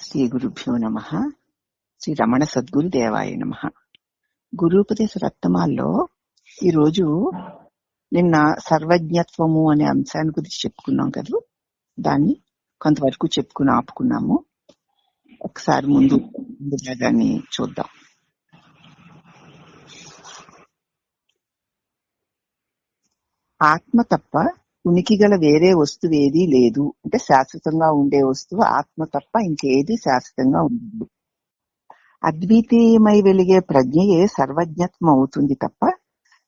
శ్రీ గురుభ్యో నమః. శ్రీ రమణ సద్గురు దేవాయ నమః. గురూపదేశ రత్నమాల్లో ఈరోజు నిన్న సర్వజ్ఞత్వము అనే అంశాన్ని గురించి చెప్పుకున్నాం కదా, దాన్ని కొంతవరకు చెప్పుకుని ఆపుకున్నాము. ఒకసారి ముందుగా దాన్ని చూద్దాం. ఆత్మ తప్ప ఉనికి గల వేరే వస్తువు ఏదీ లేదు. అంటే శాశ్వతంగా ఉండే వస్తువు ఆత్మ తప్ప ఇంకేది శాశ్వతంగా ఉండదు. అద్వితీయమై వెలిగే ప్రజ్ఞయే సర్వజ్ఞత్వం అవుతుంది తప్ప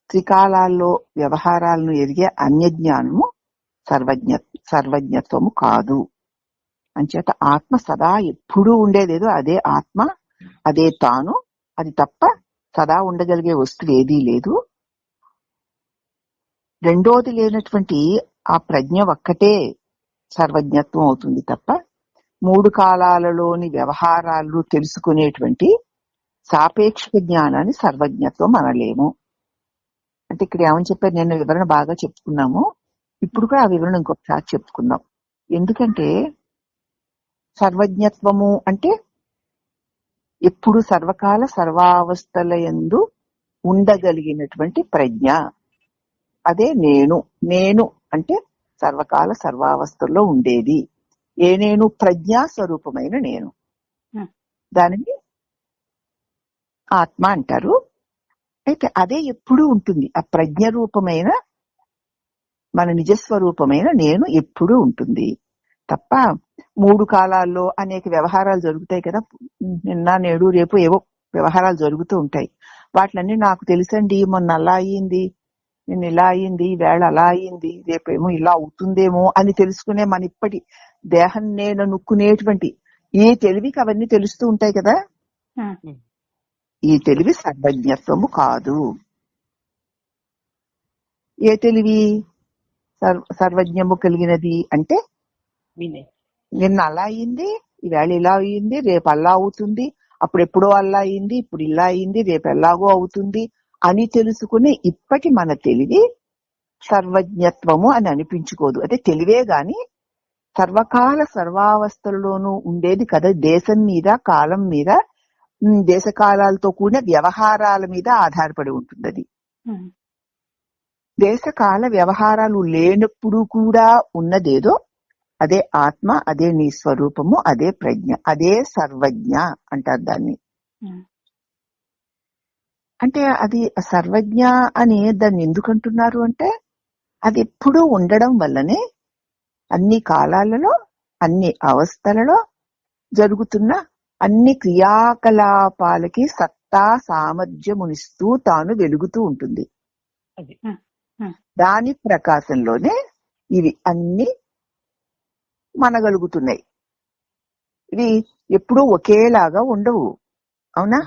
త్రికాలాల్లో వ్యవహారాలను ఎరిగే అన్యజ్ఞానము సర్వజ్ఞత్వము కాదు. అంచేత ఆత్మ సదా ఎప్పుడూ ఉండేదేదో అదే ఆత్మ, అదే తాను. అది తప్ప సదా ఉండగలిగే వస్తువు ఏదీ లేదు. రెండోది లేనటువంటి ఆ ప్రజ్ఞ ఒక్కటే సర్వజ్ఞత్వం అవుతుంది తప్ప మూడు కాలాలలోని వ్యవహారాలు తెలుసుకునేటువంటి సాపేక్షిక జ్ఞానాన్ని సర్వజ్ఞత్వం అనలేము. అంటే ఇక్కడ ఏమని చెప్పారు, నిన్న వివరణ బాగా చెప్పుకున్నాము, ఇప్పుడు కూడా ఆ వివరణ ఇంకొకసారి చెప్పుకుందాం. ఎందుకంటే సర్వజ్ఞత్వము అంటే ఎప్పుడు సర్వకాల సర్వావస్థల యందు ఉండగలిగినటువంటి ప్రజ్ఞ, అదే నేను. నేను అంటే సర్వకాల సర్వావస్థల్లో ఉండేది. ఏ నేను? ప్రజ్ఞా స్వరూపమైన నేను. దానిని ఆత్మ అంటారు. అయితే అదే ఎప్పుడూ ఉంటుంది. ఆ ప్రజ్ఞ రూపమైన మన నిజస్వరూపమైన నేను ఎప్పుడూ ఉంటుంది తప్ప మూడు కాలాల్లో అనేక వ్యవహారాలు జరుగుతాయి కదా, నిన్న నేడు రేపు ఏవో వ్యవహారాలు జరుగుతూ ఉంటాయి. వాటిలన్నీ నాకు తెలుసండి, మొన్న అలా అయ్యింది, నిన్న ఇలా అయ్యింది, వేళ అలా అయ్యింది, రేపేమో ఇలా అవుతుందేమో అని తెలుసుకునే మన ఇప్పటి దేహం నేను నుక్కునేటువంటి ఈ తెలివికి అవన్నీ తెలుస్తూ ఉంటాయి కదా. ఈ తెలివి సర్వజ్ఞత్వము కాదు. ఏ తెలివి సర్వజ్ఞము కలిగినది అంటే నిన్న అలా అయింది, ఈవేళ ఇలా అయ్యింది, రేపు అలా అవుతుంది, అప్పుడు ఎప్పుడో అలా అయింది, ఇప్పుడు ఇలా అయింది, రేపు ఎలాగో అవుతుంది అని తెలుసుకునే ఇప్పటి మన తెలివి సర్వజ్ఞత్వము అని అనిపించుకోదు. అంటే తెలివే గాని సర్వకాల సర్వావస్థలలోనూ ఉండేది కదా. దేశం మీద, కాలం మీద, దేశకాలాలతో కూడిన వ్యవహారాల మీద ఆధారపడి ఉంటుంది. అది దేశకాల వ్యవహారాలు లేనప్పుడు కూడా ఉన్నదేదో అదే ఆత్మ, అదే నీ స్వరూపము, అదే ప్రజ్ఞ, అదే సర్వజ్ఞ అంటారు దాన్ని. అంటే అది సర్వజ్ఞ అని దాన్ని ఎందుకు అంటున్నారు అంటే అది ఎప్పుడూ ఉండడం వల్లనే అన్ని కాలాలలో, అన్ని అవస్థలలో జరుగుతున్న అన్ని క్రియాకలాపాలకి సత్తా సామర్థ్యమునిస్తూ తాను వెలుగుతూ ఉంటుంది. దాని ప్రకాశంలోనే ఇవి అన్ని మనగలుగుతున్నాయి. ఇవి ఎప్పుడూ ఒకేలాగా ఉండవు, అవునా?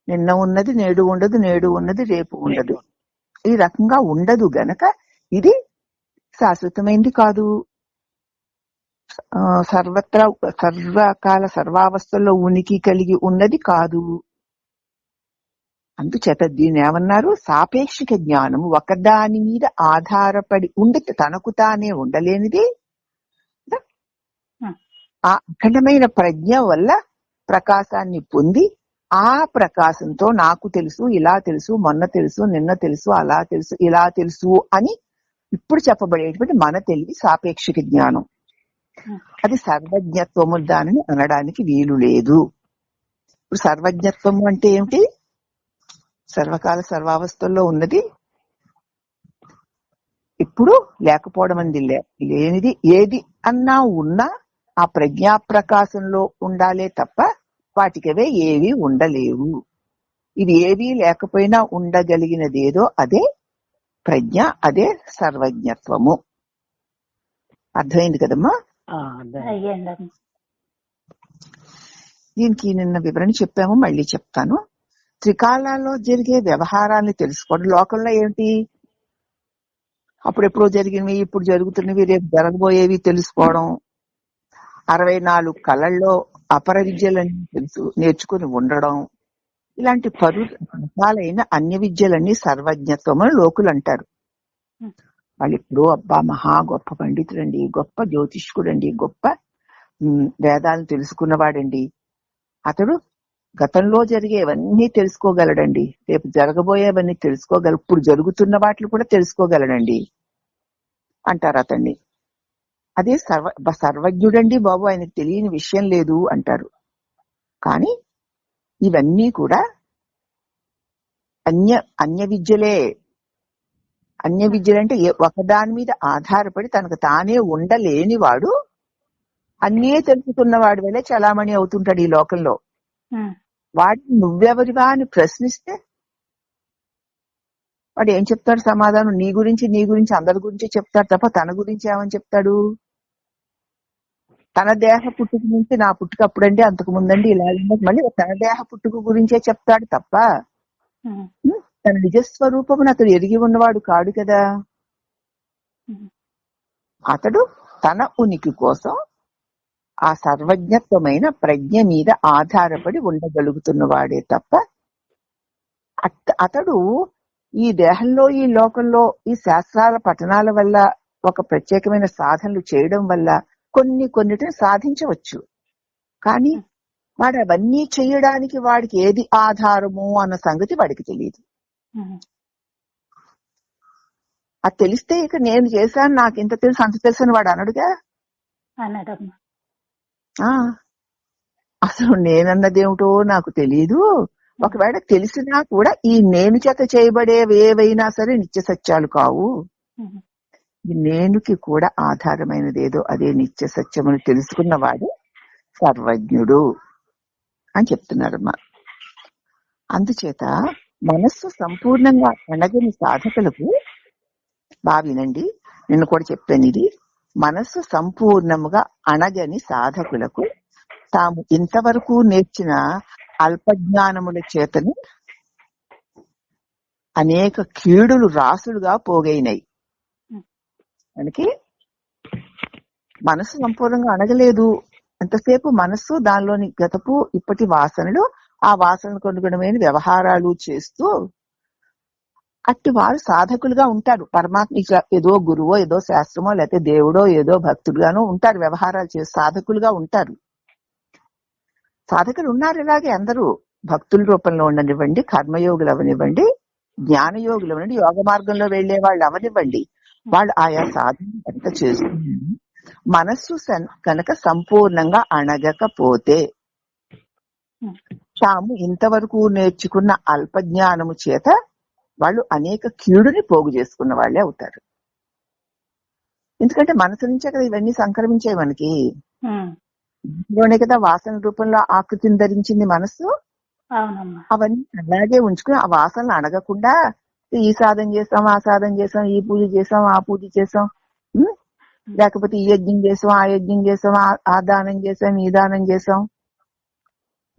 నిన్న ఉన్నది నేడు ఉండదు, నేడు ఉన్నది రేపు ఉండదు. ఈ రకంగా ఉండదు గనక ఇది శాశ్వతమైంది కాదు. సర్వత్రా సర్వకాల సర్వావస్థల్లో ఉనికి కలిగి ఉన్నది కాదు. అందుచేత దీన్ని ఏమన్నారు? సాపేక్షిక జ్ఞానము. ఒకదాని మీద ఆధారపడి ఉండదు, తనకు తానే ఉండలేనిది. ఆ అఖండమైన ప్రజ్ఞ వల్ల ప్రకాశాన్ని పొంది ఆ ప్రకాశంతో నాకు తెలుసు, ఇలా తెలుసు, మొన్న తెలుసు, నిన్న తెలుసు, అలా తెలుసు, ఇలా తెలుసు అని ఇప్పుడు చెప్పబడేటువంటి మన తెలివి సాపేక్షిక జ్ఞానం. అది సర్వజ్ఞత్వము. దానిని అనడానికి వీలు లేదు. ఇప్పుడు సర్వజ్ఞత్వము అంటే ఏమిటి? సర్వకాల సర్వావస్థల్లో ఉన్నది, ఇప్పుడు లేకపోవడం అనేది లేనిది. ఏది అన్నా ఉన్నా ఆ ప్రజ్ఞా ప్రకాశంలో ఉండాలే తప్ప వాటికవే ఏవి ఉండలేవు. ఇది ఏవి లేకపోయినా ఉండగలిగినదేదో అదే ప్రజ్ఞ, అదే సర్వజ్ఞత్వము. అర్థమైంది కదమ్మా? దీనికి నిన్న వివరణ చెప్పాము, మళ్ళీ చెప్తాను. త్రికాలాల్లో జరిగే వ్యవహారాన్ని తెలుసుకోవడం. లోకంలో ఏమిటి? అప్పుడెప్పుడో జరిగినవి, ఇప్పుడు జరుగుతున్నవి, రేపు జరగబోయేవి తెలుసుకోవడం. 64 కళల్లో అపర విద్యలన్నీ నేర్చుకుని ఉండడం. ఇలాంటి రకాలైన అన్య విద్యలన్నీ సర్వజ్ఞత్వం అని లోకులు అంటారు. వాళ్ళు ఇప్పుడు అబ్బా మహా గొప్ప పండితుడండి, గొప్ప జ్యోతిష్కుడండి, గొప్ప వేదాలను తెలుసుకున్నవాడండి. అతడు గతంలో జరిగేవన్నీ తెలుసుకోగలడండి. రేపు జరగబోయేవన్నీ ఇప్పుడు జరుగుతున్న వాటిని కూడా తెలుసుకోగలడండి అంటారు అతన్ని. అదే సర్వజ్ఞుడండి బాబు, ఆయనకు తెలియని విషయం లేదు అంటారు. కానీ ఇవన్నీ కూడా అన్య విద్యలే. అన్య విద్యలంటే ఒకదాని మీద ఆధారపడి తనకు తానే ఉండలేనివాడు అన్నీ తెలుసుకున్నవాడి వల్లే చలామణి అవుతుంటాడు ఈ లోకంలో. వాడిని నువ్వెవరివా అని ప్రశ్నిస్తే వాడు ఏం చెప్తాడు సమాధానం? నీ గురించి అందరి గురించి చెప్తాడు తప్ప తన గురించి ఏమని చెప్తాడు? తన దేహ పుట్టుక నుంచి నా పుట్టుక అప్పుడండి, అంతకు ముందండి, ఇలా మళ్ళీ తన దేహ పుట్టుక గురించే చెప్తాడు తప్ప తన నిజస్వరూపమును అతడు ఎరిగి ఉన్నవాడు కాడు కదా. అతడు తన ఉనికి కోసం ఆ సర్వజ్ఞత్వమైన ప్రజ్ఞ మీద ఆధారపడి ఉండగలుగుతున్నవాడే తప్ప అతడు ఈ దేహంలో ఈ లోకంలో ఈ శాస్త్రాల పఠనాల వల్ల ఒక ప్రత్యేకమైన సాధనలు చేయడం వల్ల కొన్నిటిని సాధించవచ్చు. కానీ వాడు అవన్నీ చేయడానికి వాడికి ఏది ఆధారము అన్న సంగతి వాడికి తెలియదు. అది తెలిస్తే ఇక నేను చేశాను, నాకు ఇంత తెలుసు అంత తెలుసు అని వాడు అనడుగా. అసలు నేనన్నదేమిటో నాకు తెలియదు. ఒకవేళ తెలిసినా కూడా ఈ నేను చేత చేయబడేవి ఏవైనా సరే నిత్య సత్యాలు కావు. ఈ నేనుకి కూడా ఆధారమైనదేదో అదే నిత్య సత్యమును తెలుసుకున్నవాడు సర్వజ్ఞుడు అని చెప్తున్నారమ్మా. అందుచేత మనస్సు సంపూర్ణంగా అణగని సాధకులకు, బావినండి నిన్ను కూడా చెప్పాను ఇది, మనస్సు సంపూర్ణముగా అణగని సాధకులకు తాము ఇంతవరకు నేర్చిన అల్పజ్ఞానముల చేతను అనేక కీడులు రాసులుగా పోగైనాయి. మనకి మనస్సు సంపూర్ణంగా అణగలేదు. ఎంతసేపు మనస్సు దానిలోని గతపు ఇప్పటి వాసనలు, ఆ వాసనలకు అనుగుణమైన వ్యవహారాలు చేస్తూ అట్టి వారు సాధకులుగా ఉంటారు. పరమాత్మ ఏదో గురువో ఏదో శాస్త్రమో లేకపోతే దేవుడో ఏదో భక్తుడుగానో ఉంటారు, వ్యవహారాలు చేసి సాధకులుగా ఉంటారు. సాధకులు ఉన్నారు ఇలాగే అందరూ, భక్తుల రూపంలో ఉండనివ్వండి, కర్మయోగులు అవనివ్వండి, జ్ఞానయోగులు అవనివ్వండి, యోగ మార్గంలో వెళ్లే వాళ్ళు అవనివ్వండి. వాళ్ళు ఆయా సాధన ఎంత చేస్తున్నారు, మనస్సు కనుక సంపూర్ణంగా అణగకపోతే తాము ఇంతవరకు నేర్చుకున్న అల్పజ్ఞానము చేత వాళ్ళు అనేక కీడుని పోగు చేసుకున్న వాళ్ళే అవుతారు. ఎందుకంటే మనసు నుంచే కదా ఇవన్నీ సంక్రమించాయి మనకి. ఇందులోనే కదా వాసన రూపంలో ఆకృతిని ధరించింది మనసు. అవన్నీ అలాగే ఉంచుకుని ఆ వాసనలు అణగకుండా ఈ సాధన చేసాం, ఆ సాధన చేసాం, ఈ పూజ చేసాం, ఆ పూజ చేసాం, లేకపోతే ఈ యజ్ఞం చేసాం, ఆ యజ్ఞం చేసాం, ఆ దానం చేసాం, ఈ దానం చేసాం,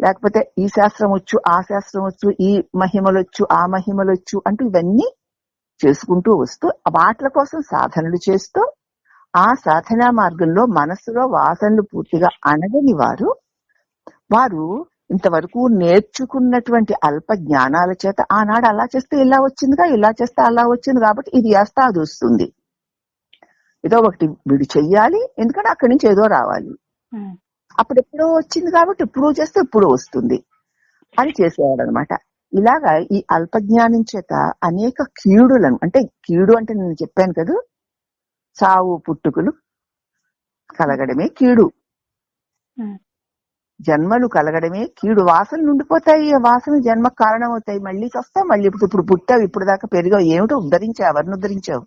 లేకపోతే ఈ శాస్త్రం వచ్చు, ఆ శాస్త్రం వచ్చు, ఈ మహిమలొచ్చు, ఆ మహిమలొచ్చు అంటూ ఇవన్నీ చేసుకుంటూ వస్తూ వాట్ల కోసం సాధనలు చేస్తూ ఆ సాధనా మార్గంలో మనస్సులో వాసనలు పూర్తిగా అణగని వారు ఇంతవరకు నేర్చుకున్నటువంటి అల్ప జ్ఞానాల చేత ఆనాడు అలా చేస్తే ఇలా వచ్చిందిగా, ఇలా చేస్తే అలా వచ్చింది కాబట్టి ఇది చేస్తా అది వస్తుంది, ఏదో ఒకటి వీడు చెయ్యాలి ఎందుకంటే అక్కడి నుంచి ఏదో రావాలి, అప్పుడెప్పుడో వచ్చింది కాబట్టి ఇప్పుడు చేస్తే ఇప్పుడు వస్తుంది అని చేసేవాడు అనమాట. ఇలాగా ఈ అల్పజ్ఞానం చేత అనేక కీడులను, అంటే కీడు అంటే నేను చెప్పాను కదా, చావు పుట్టుకులు కలగడమే కీడు, జన్మలు కలగడమే కీడు. వాసనలు ఉండిపోతాయి, వాసన జన్మ కారణం అవుతాయి. మళ్ళీ వస్తావు, మళ్ళీ ఇప్పుడు పుట్టావు, ఇప్పుడు దాకా పెరిగావు, ఏమిటో ఉద్ధరించావు, ఎవరిని ఉద్ధరించావు,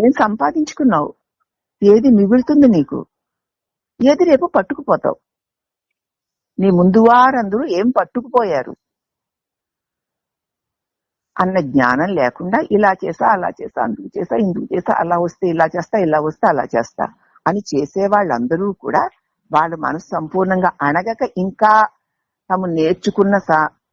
ఏం సంపాదించుకున్నావు, ఏది మిగులుతుంది నీకు, ఏది రేపు పట్టుకుపోతావు. నీ ముందు వారందరూ ఏం పట్టుకుపోయారు అన్న జ్ఞానం లేకుండా ఇలా చేసా అలా చేసా, అందుకు చేసా ఇందుకు చేసా, అలా వస్తే ఇలా చేస్తా, ఇలా వస్తే అలా చేస్తా అని చేసే వాళ్ళందరూ కూడా వాళ్ళ మనసు సంపూర్ణంగా అణగక ఇంకా తాము నేర్చుకున్న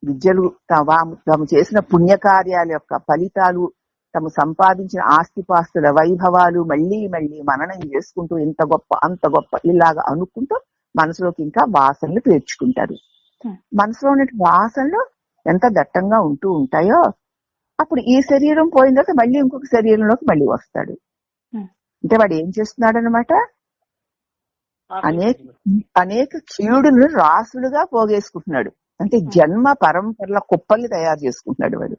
విద్యలు, తాము చేసిన పుణ్యకార్యాల యొక్క ఫలితాలు, తాము సంపాదించిన ఆస్తిపాస్తుల వైభవాలు మళ్ళీ మళ్ళీ మననం చేసుకుంటూ ఇంత గొప్ప అంత గొప్ప ఇలాగా అనుకుంటూ మనసులోకి ఇంకా వాసనలు పేర్చుకుంటారు. మనసులో ఉన్న వాసనలు ఎంత దట్టంగా ఉంటూ ఉంటాయో అప్పుడు ఈ శరీరం పోయిన తర్వాత మళ్ళీ ఇంకొక శరీరంలోకి మళ్ళీ వస్తాడు. అంటే వాడు ఏం చేస్తున్నాడు అనమాట, అనేక అనేక కీడును రాసులుగా పోగేసుకుంటున్నాడు. అంటే జన్మ పరంపరల కుప్పల్ని తయారు చేసుకుంటున్నాడు వాడు.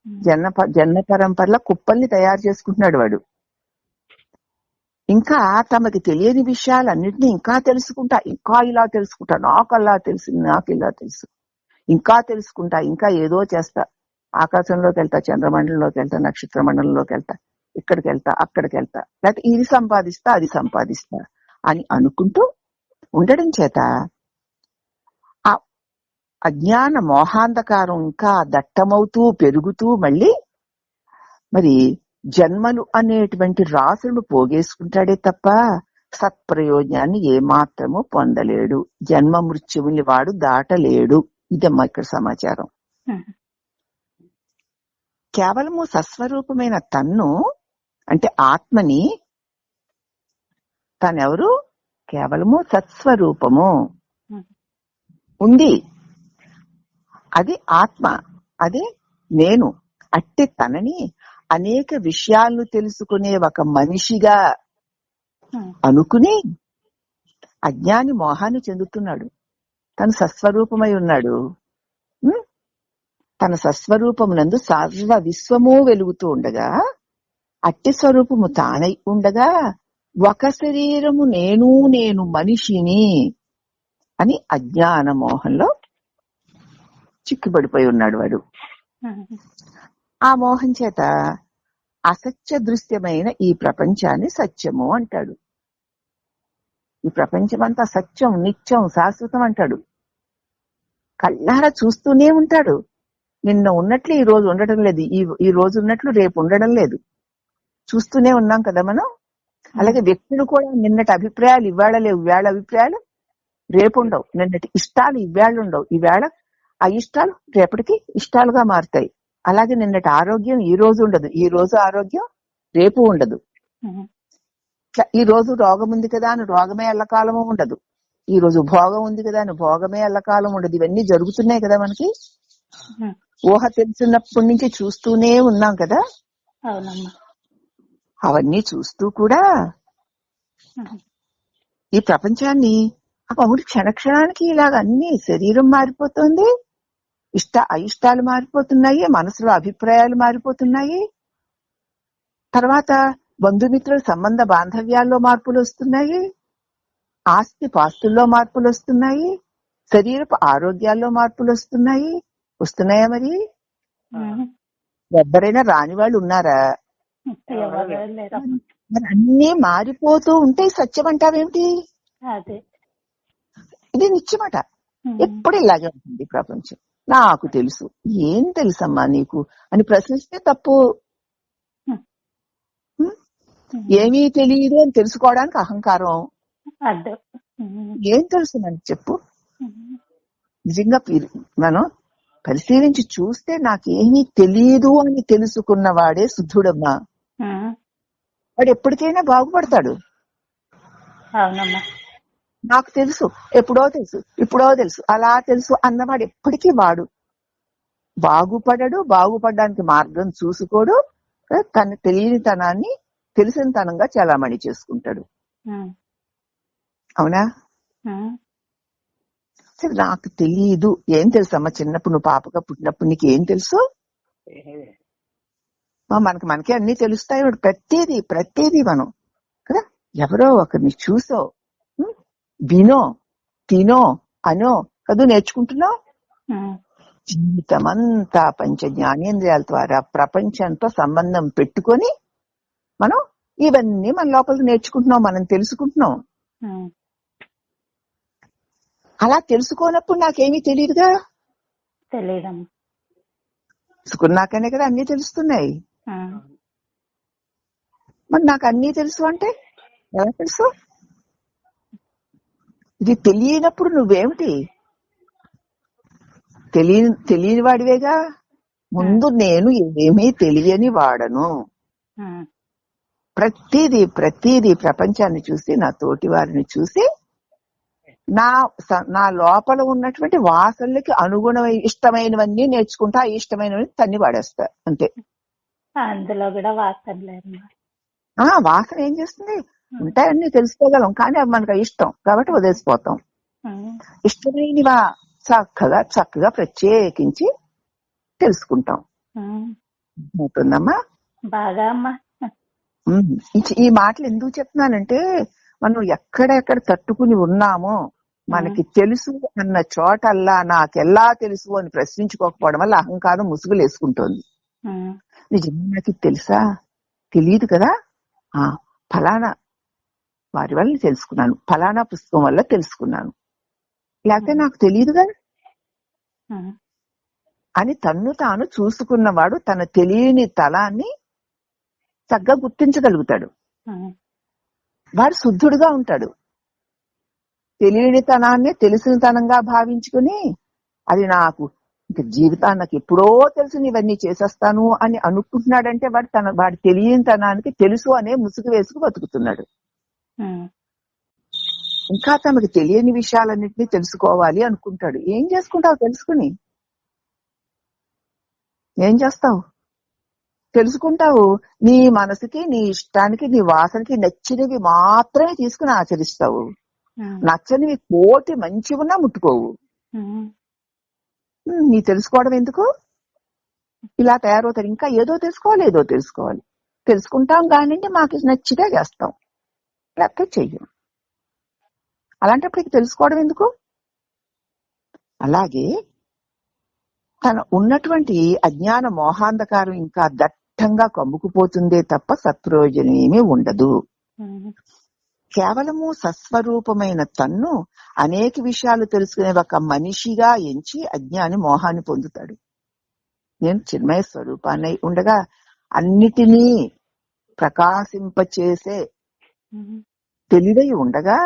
జన్మ పరంపరల కుప్పల్ని తయారు చేసుకుంటున్నాడు వాడు. ఇంకా తమకి తెలియని విషయాలన్నింటినీ ఇంకా తెలుసుకుంటా, ఇంకా ఇలా తెలుసుకుంటా, నాకు అలా తెలిసింది, నాకు ఇలా తెలుసు, ఇంకా తెలుసుకుంటా, ఇంకా ఏదో చేస్తా, ఆకాశంలోకి వెళ్తా, చంద్రమండలంలోకి వెళ్తా, నక్షత్ర మండలంలోకి వెళ్తా, ఇక్కడికి వెళ్తా, అక్కడికి వెళ్తా, లేకపోతే ఇది సంపాదిస్తా, అది సంపాదిస్తా అని అనుకుంటూ ఉండడం చేత ఆ అజ్ఞాన మోహాంధకారం ఇంకా దట్టమవుతూ పెరుగుతూ మళ్ళీ మరి జన్మలు అనేటువంటి రాసులను పోగేసుకుంటాడే తప్ప సత్ప్రయోజనాన్ని ఏమాత్రము పొందలేడు. జన్మ మృత్యువుని వాడు దాటలేడు. ఇదమ్మా ఇక్కడ సమాచారం. కేవలము సస్వరూపమైన తన్ను అంటే ఆత్మని, తనెవరు? కేవలము సత్స్వరూపము ఉంది, అది ఆత్మ, అదే నేను. అట్టి తనని అనేక విషయాలను తెలుసుకునే ఒక మనిషిగా అనుకుని అజ్ఞాని మోహాన్ని చెందుతున్నాడు. తను సస్వరూపమై ఉన్నాడు. తన సస్వరూపమునందు సర్వ విశ్వము వెలుగుతూ ఉండగా, అట్టి స్వరూపము తానై ఉండగా ఒక శరీరము నేను మనిషిని అని అజ్ఞాన మోహంలో చిక్కుబడిపోయి ఉన్నాడు వాడు. ఆ మోహం చేత అసత్య దృశ్యమైన ఈ ప్రపంచాన్ని సత్యము అంటాడు. ఈ ప్రపంచమంతా సత్యం, నిత్యం, శాశ్వతం అంటాడు. కళ్ళారా చూస్తూనే ఉంటాడు. నిన్న ఉన్నట్లు ఈ రోజు ఉండడం లేదు, ఈ రోజు ఉన్నట్లు రేపు ఉండడం లేదు. చూస్తూనే ఉన్నాం కదా మనం. అలాగే వ్యక్తులు కూడా నిన్నటి అభిప్రాయాలు ఇవాళ లేవు, ఇవాళ అభిప్రాయాలు రేపు ఉండవు. నిన్నటి ఇష్టాలు ఇవాళ ఉండవు, ఈవేళ ఆ ఇష్టాలు రేపటికి ఇష్టాలుగా మారుతాయి. అలాగే నిన్నటి ఆరోగ్యం ఈ రోజు ఉండదు, ఈ రోజు ఆరోగ్యం రేపు ఉండదు. ఈ రోజు రోగం ఉంది కదా అని రోగమే ఎల్లకాలము ఉండదు, ఈ రోజు భోగం ఉంది కదా అని భోగమే ఎల్లకాలం ఉండదు. ఇవన్నీ జరుగుతున్నాయి కదా మనకి. ఊహ తెలిసినప్పటి నుంచి చూస్తూనే ఉన్నాం కదా. అవన్నీ చూస్తూ కూడా ఈ ప్రపంచాన్ని అప్పుడు క్షణక్షణానికి ఇలాగ అన్ని శరీరం మారిపోతుంది, అయిష్టాలు మారిపోతున్నాయి, మనసులో అభిప్రాయాలు మారిపోతున్నాయి, తర్వాత బంధుమిత్రుల సంబంధ బాంధవ్యాల్లో మార్పులు వస్తున్నాయి, ఆస్తి పాస్తుల్లో మార్పులు వస్తున్నాయి, శరీరపు ఆరోగ్యాల్లో మార్పులు వస్తున్నాయి. వస్తున్నాయా? మరి ఎవరైనా రాని వాళ్ళు ఉన్నారా? మరి అన్నీ మారిపోతూ ఉంటే సత్యం అంటావేమిటి? ఇది నిత్యమాట. ఎప్పుడు ఇలాగే ఉంటుంది ప్రపంచం. నాకు తెలుసు, ఏం తెలుసమ్మా నీకు అని ప్రశ్నిస్తే తప్పు. ఏమీ తెలియదు అని తెలుసుకోవడానికి అహంకారం. ఏం తెలుసు మనకి చెప్పు. నిజంగా మనం పరిశీలించి చూస్తే నాకేమీ తెలియదు అని తెలుసుకున్న వాడే శుద్ధుడమ్మా. వాడు ఎప్పటికైనా బాగుపడతాడు. నాకు తెలుసు, ఎప్పుడో తెలుసు, ఇప్పుడో తెలుసు, అలా తెలుసు అన్నవాడు ఎప్పటికీ వాడు బాగుపడడు. బాగుపడడానికి మార్గం చూసుకోడు. తన తెలియని తనాన్ని తెలిసిన తనంగా చలామణి చేసుకుంటాడు. అవునా? నాకు తెలియదు. ఏం తెలుసమ్మా? చిన్నప్పుడు నువ్వు పాపగా పుట్టినప్పుడు నీకు ఏం తెలుసు? మనకే అన్ని తెలుస్తాయి. ప్రతిదీ మనం కదా ఎవరో ఒకరిని చూసో, వినో, తినో, అనో కదా నేర్చుకుంటున్నావు. జీవితం అంతా పంచ జ్ఞానేంద్రియాల ద్వారా ప్రపంచంతో సంబంధం పెట్టుకొని మనం ఇవన్నీ మన లోపలికి నేర్చుకుంటున్నాం, మనం తెలుసుకుంటున్నాం. అలా తెలుసుకోనప్పుడు నాకేమీ తెలియదుగా. తెలుసుకున్నాకనే కదా అన్ని తెలుస్తున్నాయి. మరి నాకు అన్నీ తెలుసు అంటే ఎలా తెలుసు? ఇది తెలియనప్పుడు నువ్వేమిటి? తెలియని వాడివేగా. ముందు నేను ఏమీ తెలియని వాడను. ప్రతిదీ ప్రపంచాన్ని చూసి, నా తోటి వారిని చూసి, నా లోపల ఉన్నటువంటి వాసనలకి అనుగుణమై ఇష్టమైనవన్నీ నేర్చుకుంటా, ఇష్టమైనవన్నీ తన్ని వాడేస్తా అంతే. అందులో కూడా వాసన లేదు. వాసన ఏం చేస్తుంది? ఉంటాయన్నీ తెలుసుకోగలం, కానీ అవి మనకు ఇష్టం కాబట్టి వదిలేసిపోతాం. ఇష్టమైనవా చక్కగా చక్కగా ప్రత్యేకించి తెలుసుకుంటాం. అవుతుందమ్మా బాగా అమ్మా. ఈ మాటలు ఎందుకు చెప్తున్నానంటే, మనం ఎక్కడెక్కడ తట్టుకుని ఉన్నామో మనకి తెలుసు అన్న చోటల్లా నాకెలా తెలుసు అని ప్రశ్నించుకోకపోవడం వల్ల అహంకారం ముసుగులు వేసుకుంటోంది. నిజంగా నాకు తెలుసా, తెలియదు కదా, ఫలానా వారి వల్ల తెలుసుకున్నాను, ఫలానా పుస్తకం వల్ల తెలుసుకున్నాను, లేకపోతే నాకు తెలియదుగా అని తన్ను తాను చూసుకున్నవాడు తన తెలియని తలాన్ని చక్కగా గుర్తించగలుగుతాడు. వాడు శుద్ధుడుగా ఉంటాడు. తెలియని తనాన్ని తెలిసిన తనంగా భావించుకుని అది నాకు ఇంక జీవితాన్ని నాకు ఎప్పుడో తెలుసు ఇవన్నీ చేసేస్తాను అని అనుకుంటున్నాడంటే వాడు తెలియని తనానికి తెలుసు అనే ముసుగు వేసుకు బతుకుతున్నాడు. ఇంకా తనకు తెలియని విషయాలన్నింటినీ తెలుసుకోవాలి అనుకుంటాడు. ఏం చేసుకుంటావు తెలుసుకుని? ఏం చేస్తావు? తెలుసుకుంటావు, నీ మనసుకి నీ ఇష్టానికి నీ వాసనకి నచ్చినవి మాత్రమే తీసుకుని ఆచరిస్తావు. నచ్చనివి కోటి మంచి ఉన్నా ముట్టుకోవు. నీ తెలుసుకోవడం ఎందుకు? ఇలా తయారవుతాడు. ఇంకా ఏదో తెలుసుకోవాలి. తెలుసుకుంటాం కానీ మాకు నచ్చితే చేస్తాం, లేకపోతే చెయ్యం. అలాంటప్పుడు తెలుసుకోవడం ఎందుకు? అలాగే తన ఉన్నటువంటి అజ్ఞాన మోహాంధకారం ఇంకా దట్టంగా కమ్ముకుపోతుందే తప్ప సత్ప్రయోజనం ఏమీ ఉండదు. కేవలము సస్వరూపమైన తన్ను అనేక విషయాలు తెలుసుకునే ఒక మనిషిగా ఎంచి అజ్ఞాని మోహాన్ని పొందుతాడు. నేను చిన్మయ స్వరూపాన్ని ఉండగా అన్నిటినీ ప్రకాశింపచేసే తెలివై ఉండగా,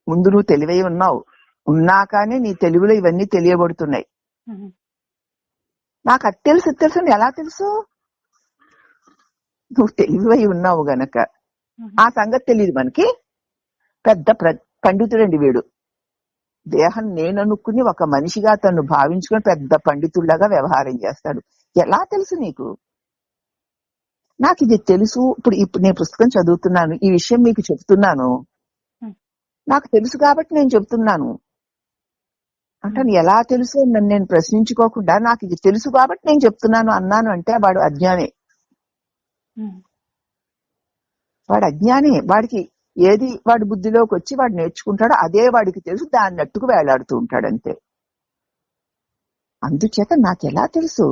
ముందు నువ్వు తెలివై ఉన్నావు, ఉన్నాకనే నీ తెలివిలో ఇవన్నీ తెలియబడుతున్నాయి. నాకు అది తెలుసు ఎలా తెలుసు? నువ్వు తెలివై ఉన్నావు గనక. ఆ సంగతి తెలియదు మనకి. పెద్ద పండితుడండి వీడు. దేహం నేననుకుని ఒక మనిషిగా తను భావించుకుని పెద్ద పండితుడిలాగా వ్యవహారం చేస్తాడు. ఎలా తెలుసు నీకు? నాకు ఇది తెలుసు. ఇప్పుడు నేను పుస్తకం చదువుతున్నాను, ఈ విషయం మీకు చెప్తున్నాను, నాకు తెలుసు కాబట్టి నేను చెప్తున్నాను అంటాను. ఎలా తెలుసు నన్ను నేను ప్రశ్నించుకోకుండా నాకు ఇది తెలుసు కాబట్టి నేను చెప్తున్నాను అన్నాను అంటే వాడు అజ్ఞానే. వాడు అజ్ఞానే. వాడికి ఏది వాడి బుద్ధిలోకి వచ్చి వాడు నేర్చుకుంటాడో అదే వాడికి తెలుసు, దాన్ని అట్టుకు వేలాడుతూ ఉంటాడు అంతే. అందుచేత నాకెలా తెలుసు?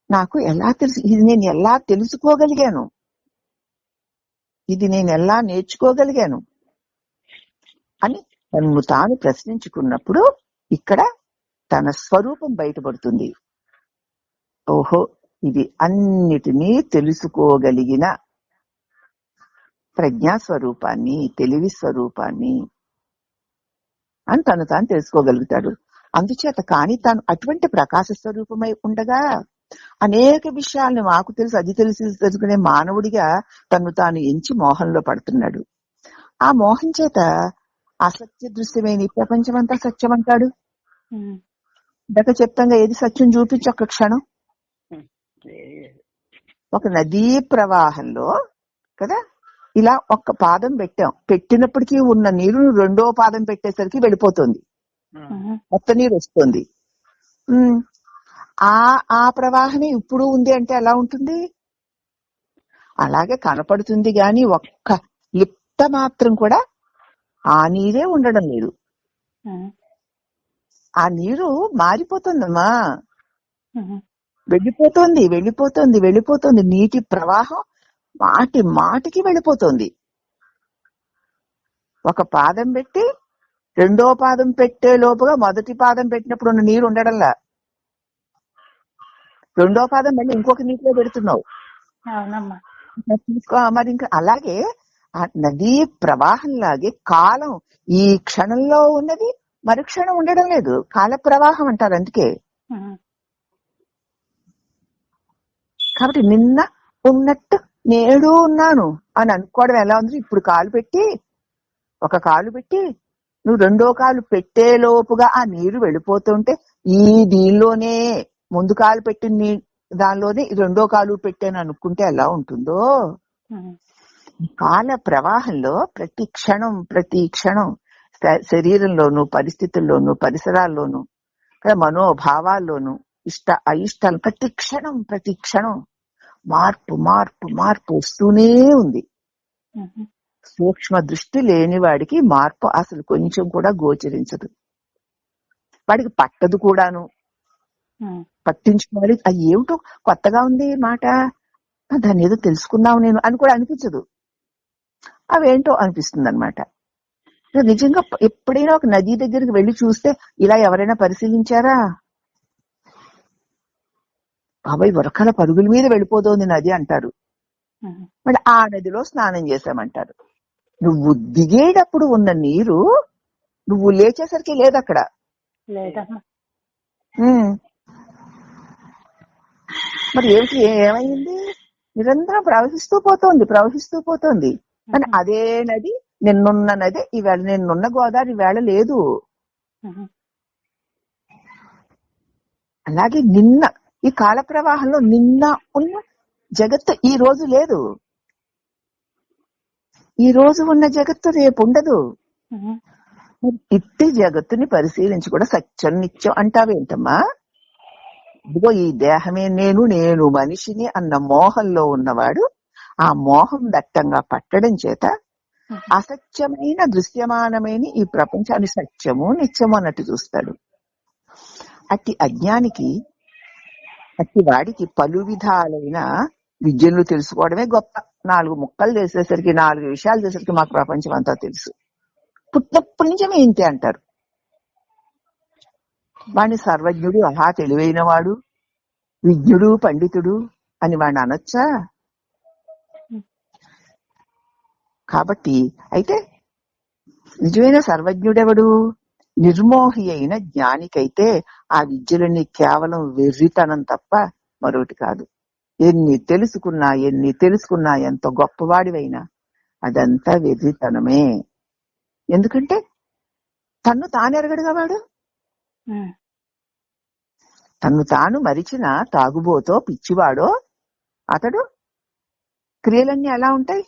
నాకు ఎలా తెలుసు? ఇది నేను ఎలా తెలుసుకోగలిగాను? ఇది నేను ఎలా నేర్చుకోగలిగాను అని తను తాను ప్రశ్నించుకున్నప్పుడు ఇక్కడ తన స్వరూపం బయటపడుతుంది. ఓహో, ఇది అన్నిటినీ తెలుసుకోగలిగిన ప్రజ్ఞాస్వరూపాన్ని, తెలివి స్వరూపాన్ని అని తను తాను తెలుసుకోగలుగుతాడు. అందుచేత కానీ తాను అటువంటి ప్రకాశ స్వరూపమై ఉండగా అనేక విషయాలను మాకు తెలుసు, అది తెలుసుకునే మానవుడిగా తను తాను ఎంచి మోహంలో పడుతున్నాడు. ఆ మోహం చేత అసత్య దృశ్యమైన ఈ ప్రపంచమంతా సత్యం అంటాడు. ఇందాక చెప్తాంగా, ఏది సత్యం చూపించి ఒక్క క్షణం. ఒక నదీ ప్రవాహంలో కదా ఇలా ఒక్క పాదం పెట్టినప్పటికీ ఉన్న నీరు రెండో పాదం పెట్టేసరికి వెళ్ళిపోతుంది, మొత్తం నీరు వస్తుంది. ఆ ప్రవాహమే ఇప్పుడు ఉంది అంటే ఎలా ఉంటుంది? అలాగే కనపడుతుంది గాని ఒక్క లిప్త మాత్రం కూడా ఆ నీరే ఉండడం లేదు. ఆ నీరు మారిపోతుందమ్మా, వెళ్ళిపోతుంది. నీటి ప్రవాహం మాటికి వెళ్ళిపోతుంది. ఒక పాదం పెట్టి రెండో పాదం పెట్టే లోపుగా మొదటి పాదం పెట్టినప్పుడు ఉన్న నీరు ఉండడంలా రెండో పాదం మళ్ళీ ఇంకొక నీటిలో పెడుతున్నావు. మరి ఇంకా అలాగే ఆ నదీ ప్రవాహంలాగే కాలం ఈ క్షణంలో ఉన్నది మరుక్షణం ఉండడం లేదు, కాల ప్రవాహం అంటారు. అందుకే కాబట్టి నిన్న ఉన్నట్టు నేడు ఉన్నాను అని అనుకోవడం ఎలా ఉంది? ఇప్పుడు ఒక కాలు పెట్టి నువ్వు రెండో కాలు పెట్టే లోపుగా ఆ నీరు వెళ్ళిపోతుంటే దీనిలోనే ముందు కాలు పెట్టిన దానిలోనే రెండో కాలు పెట్టాను అనుకుంటే ఎలా ఉంటుందో, కాల ప్రవాహంలో ప్రతి క్షణం శరీరంలోను, పరిస్థితుల్లోను, పరిసరాల్లోనూ, మనోభావాల్లోనూ, ఇష్ట అయిష్టాలు ప్రతి క్షణం మార్పు మార్పు మార్పు వస్తూనే ఉంది. సూక్ష్మ దృష్టి లేని వాడికి మార్పు అసలు కొంచెం కూడా గోచరించదు. వాడికి పట్టదు కూడాను. పట్టించుకోవాలి, అది ఏమిటో కొత్తగా ఉంది మాట, దాన్ని ఏదో తెలుసుకుందాం నేను అని కూడా అనిపించదు. అవేంటో అనిపిస్తుంది అనమాట. నిజంగా ఎప్పుడైనా ఒక నది దగ్గరికి వెళ్ళి చూస్తే ఇలా ఎవరైనా పరిశీలించారా? బాబాయ్ వరకల పరుగుల మీద వెళ్ళిపోతోంది నది అంటారు. మరి ఆ నదిలో స్నానం చేశామంటారు. నువ్వు దిగేటప్పుడు ఉన్న నీరు నువ్వు లేచేసరికి లేదు అక్కడ. మరి ఏమైంది? నిరంతరం ప్రవహిస్తూ పోతోంది. కానీ అదే నది, నిన్నున్న నది ఈవేళ, నిన్నున్న గోదావరి ఈవేళ లేదు. అలాగే నిన్న ఈ కాల ప్రవాహంలో నిన్న ఉన్న జగత్తు ఈ రోజు లేదు. ఈ రోజు ఉన్న జగత్తు రేపు ఉండదు. ఇట్టి జగత్తుని పరిశీలించి కూడా సత్యం నిత్యం అంటావేంటమ్మా? ఇదిగో ఈ దేహమే నేను మనిషిని అన్న మోహంలో ఉన్నవాడు ఆ మోహం దట్టంగా పట్టడం చేత అసత్యమైన దృశ్యమానమైన ఈ ప్రపంచాన్ని సత్యము నిత్యము అన్నట్టు చూస్తాడు. అట్టి అజ్ఞానికి, అట్టి వాడికి పలు విధాలైన విద్యలు తెలుసుకోవడమే గొప్ప. 4 ముక్కలు చేసేసరికి, 4 విషయాలు చేసేసరికి మాకు ప్రపంచం అంతా తెలుసు. పుట్టినప్పటి నుంచి మేము ఇంతే అంటారు. వాడిని సర్వజ్ఞుడు, అహా తెలివైన వాడు, విజ్ఞుడు, పండితుడు అని వాడిని అనొచ్చా? కాబట్టి అయితే నిజమైన సర్వజ్ఞుడెవడు? నిర్మోహి అయిన జ్ఞానికైతే ఆ విద్యలన్నీ కేవలం వెర్రితనం తప్ప మరొకటి కాదు. ఎన్ని తెలుసుకున్నా ఎంత గొప్పవాడివైనా అదంతా వెర్రితనమే. ఎందుకంటే తన్ను తానెరగడుగా వాడు. తన్ను తాను మరిచిన తాగుబోతో పిచ్చివాడో అతడు క్రియలన్నీ ఎలా ఉంటాయి?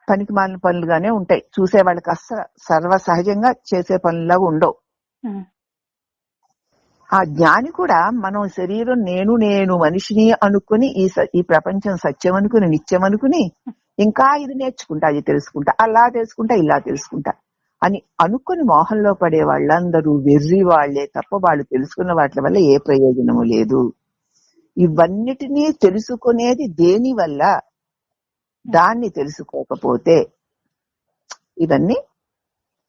పనికి మాలిన పనులుగానే ఉంటాయి. చూసే వాళ్ళకి అస్సలు సర్వసహజంగా చేసే పనులాగా ఉండవు. ఆ జ్ఞాని కూడా మనం శరీరం నేను మనిషిని అనుకుని ఈ ప్రపంచం సత్యం అనుకుని, నిత్యం అనుకుని, ఇంకా ఇది నేర్చుకుంటా, అది తెలుసుకుంటా, అలా తెలుసుకుంటా, ఇలా తెలుసుకుంటా అని అనుకుని మోహంలో పడే వాళ్ళందరూ వెర్రి వాళ్లే తప్ప వాళ్ళు తెలుసుకున్న వాటి వల్ల ఏ ప్రయోజనము లేదు. ఇవన్నిటినీ తెలుసుకునేది దేని వల్ల? దాన్ని తెలుసుకోకపోతే ఇవన్నీ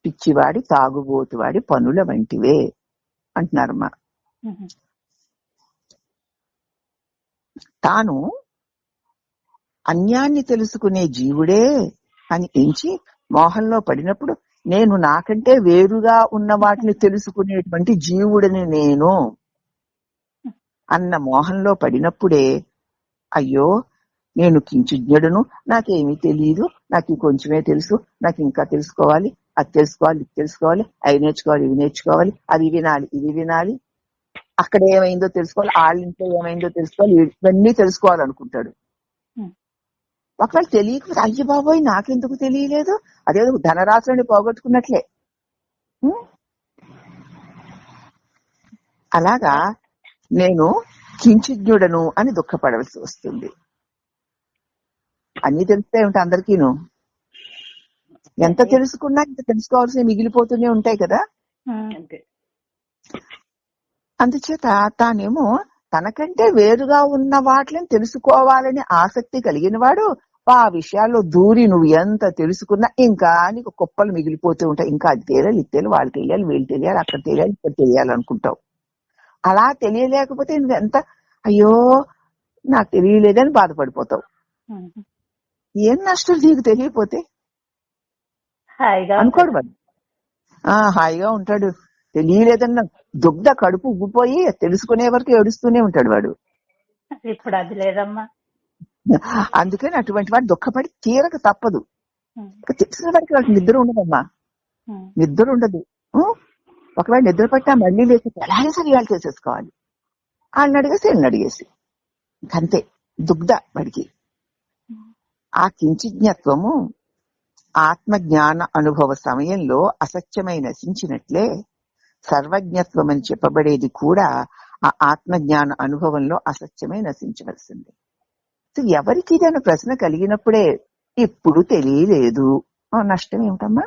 పిచ్చివాడి, తాగుబోతువాడి పనుల వంటివే అంటున్నారమ్మా. తాను అన్యాన్ని తెలుసుకునే జీవుడే అని ఎంచి మోహంలో పడినప్పుడు నేను నాకంటే వేరుగా ఉన్న వాటిని తెలుసుకునేటువంటి జీవుడిని నేను అన్న మోహంలో పడినప్పుడే అయ్యో నేను కించిజ్ఞుడను, నాకేమీ తెలియదు, నాకు కొంచెమే తెలుసు, నాకు ఇంకా తెలుసుకోవాలి, అది తెలుసుకోవాలి, ఇది తెలుసుకోవాలి, అవి నేర్చుకోవాలి, ఇవి నేర్చుకోవాలి, అది వినాలి, ఇది వినాలి, అక్కడ ఏమైందో తెలుసుకోవాలి, వాళ్ళింట్లో ఏమైందో తెలుసుకోవాలి, ఇవన్నీ తెలుసుకోవాలనుకుంటాడు. ఒకవేళ తెలియకపోతే అయ్య బాబోయ్ నాకెందుకు తెలియలేదు, అదేదో ధనరాశులని పోగొట్టుకున్నట్లే. అలాగా నేను కించిజ్ఞుడను అని దుఃఖపడవలసి వస్తుంది. అన్ని తెలిస్తే ఏమిటి అందరికీను? ఎంత తెలుసుకున్నా ఇంత తెలుసుకోవాల్సినవి మిగిలిపోతూనే ఉంటాయి కదా. అందుచేత తానేమో తనకంటే వేరుగా ఉన్న వాటిని తెలుసుకోవాలని ఆసక్తి కలిగిన వాడు ఆ విషయాల్లో దూరి నువ్వు ఎంత తెలుసుకున్నా ఇంకా నీకు కుప్పలు మిగిలిపోతూ ఉంటాయి. ఇంకా అది తెలియాలి, ఇది తెలియాలి, వాళ్ళు తెలియాలి, వీళ్ళు తెలియాలి, అక్కడ తెలియాలి, ఇక్కడ తెలియాలి అనుకుంటావు. అలా తెలియలేకపోతే నువ్వెంత అయ్యో నాకు తెలియలేదని బాధపడిపోతావు. ఏం నష్టం నీకు తెలియపోతే? అనుకోడు వాడు. హాయిగా ఉంటాడు. తెలియలేదన్న దుగ్ధ కడుపు ఉబ్బిపోయి తెలుసుకునే వరకు ఏడుస్తూనే ఉంటాడు వాడు. ఇప్పుడు అది లేదమ్మా. అందుకని అటువంటి వాడు దుఃఖపడి తీరక తప్పదు. తెలిసిన వాడికి వాళ్ళకి నిద్ర ఉండదమ్మా, నిద్ర ఉండదు. ఒకవేళ నిద్ర పట్టా మళ్ళీ లేచి ఎలాగే సరే వాళ్ళు చేసేసుకోవాలి. వాళ్ళని అడిగేసి వీళ్ళని అడిగేసి అంతే దుగ్ధ వాడికి. ఆ కించిజ్ఞత్వము ఆత్మజ్ఞాన అనుభవ సమయంలో అసత్యమై నశించినట్లే సర్వజ్ఞత్వం అని చెప్పబడేది కూడా ఆ ఆత్మజ్ఞాన అనుభవంలో అసత్యమై నశించవలసింది. సో ఎవరికి ఏదైనా ప్రశ్న కలిగినప్పుడే ఇప్పుడు తెలియలేదు, నష్టం ఏమిటమ్మా?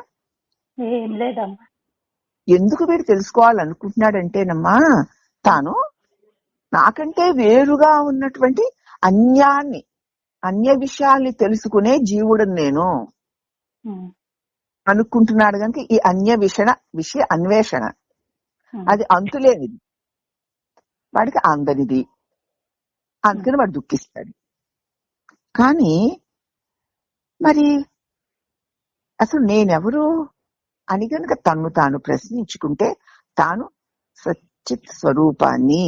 ఏం లేదమ్మా. ఎందుకు వీడు తెలుసుకోవాలనుకుంటున్నాడంటేనమ్మా, తాను నాకంటే వేరుగా ఉన్నటువంటి అన్య విషయాల్ని తెలుసుకునే జీవుడు నేను అనుకుంటున్నాడు కనుక ఈ విషయ అన్వేషణ అది అంతులేనిది, వాడికి అందనిది, అందుకని వాడు దుఃఖిస్తాడు. కానీ మరి అసలు నేనెవరు అని కనుక తన్ను తాను ప్రశ్నించుకుంటే తాను సచ్చిత్ స్వరూపాన్ని,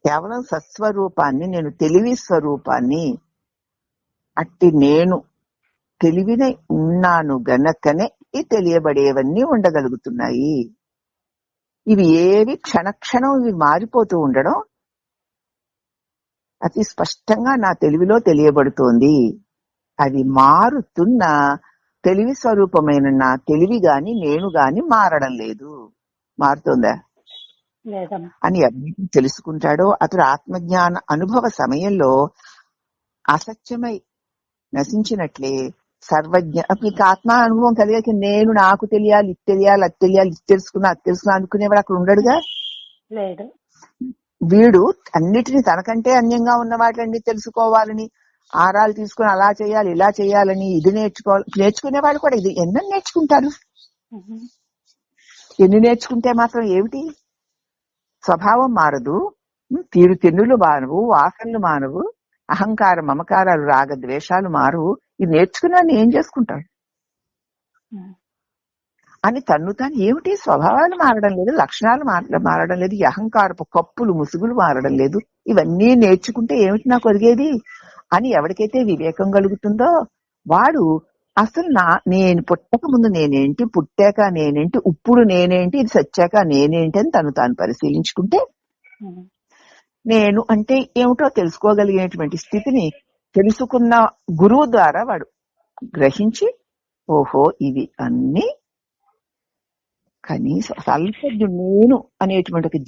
కేవలం సత్స్వరూపాన్ని, నేను తెలివి స్వరూపాన్ని, అట్టి నేను తెలివినై ఉన్నాను గనకనే ఈ తెలియబడేవన్నీ ఉండగలుగుతున్నాయి. ఇవి ఏవి క్షణక్షణం ఇవి మారిపోతూ ఉండడం అతి స్పష్టంగా నా తెలివిలో తెలియబడుతోంది. అది మారుతున్న తెలివి స్వరూపమైన నా తెలివి గాని నేను గాని మారడం లేదు. మారుతోందా అని ఎవరికి తెలుసుకుంటాడో అతడు ఆత్మజ్ఞాన అనుభవ సమయంలో అసత్యమై నశించినట్లే సర్వజ్ఞ. మీకు ఆత్మ అనుభవం కలిగాక నేను నాకు తెలియాలి, ఇది తెలియాలి, అది తెలియాలి, ఇది తెలుసుకున్నా, అది తెలుసుకున్నా అనుకునేవాడు అక్కడ ఉండడుగా. వీడు అన్నిటినీ తనకంటే అన్యంగా ఉన్న వాటిని తెలుసుకోవాలని ఆరాలు తీసుకుని అలా చేయాలి, ఇలా చేయాలని, ఇది నేర్చుకునేవాళ్ళు కూడా ఇది ఎన్నో నేర్చుకుంటారు. ఎన్ని నేర్చుకుంటే మాత్రం ఏమిటి? స్వభావం మారదు, తీరుతెన్నులు మానవు, వాసనలు మానవు, అహంకార మమకారాలు రాగ ద్వేషాలు మారవు. ఇది నేర్చుకున్నాను ఏం చేసుకుంటాడు అని తన్ను తాను ఏమిటి స్వభావాలు మారడం లేదు, లక్షణాలు మారడం లేదు, ఈ అహంకారపు కప్పులు ముసుగులు మారడం లేదు, ఇవన్నీ నేర్చుకుంటే ఏమిటి నాకు ఒరిగేది అని ఎవరికైతే వివేకం కలుగుతుందో వాడు అసలు నేను పుట్టక ముందు నేనేంటి, పుట్టాక నేనేంటి, ఇప్పుడు నేనేంటి, ఇది సచ్చాక నేనేంటి అని తను తాను పరిశీలించుకుంటే నేను అంటే ఏమిటో తెలుసుకోగలిగినటువంటి స్థితిని తెలుసుకున్న గురువు ద్వారా వాడు గ్రహించి ఓహో ఇవి అన్ని కనీసం అల్పజ్ఞుడు నేను అనేటువంటి ఒక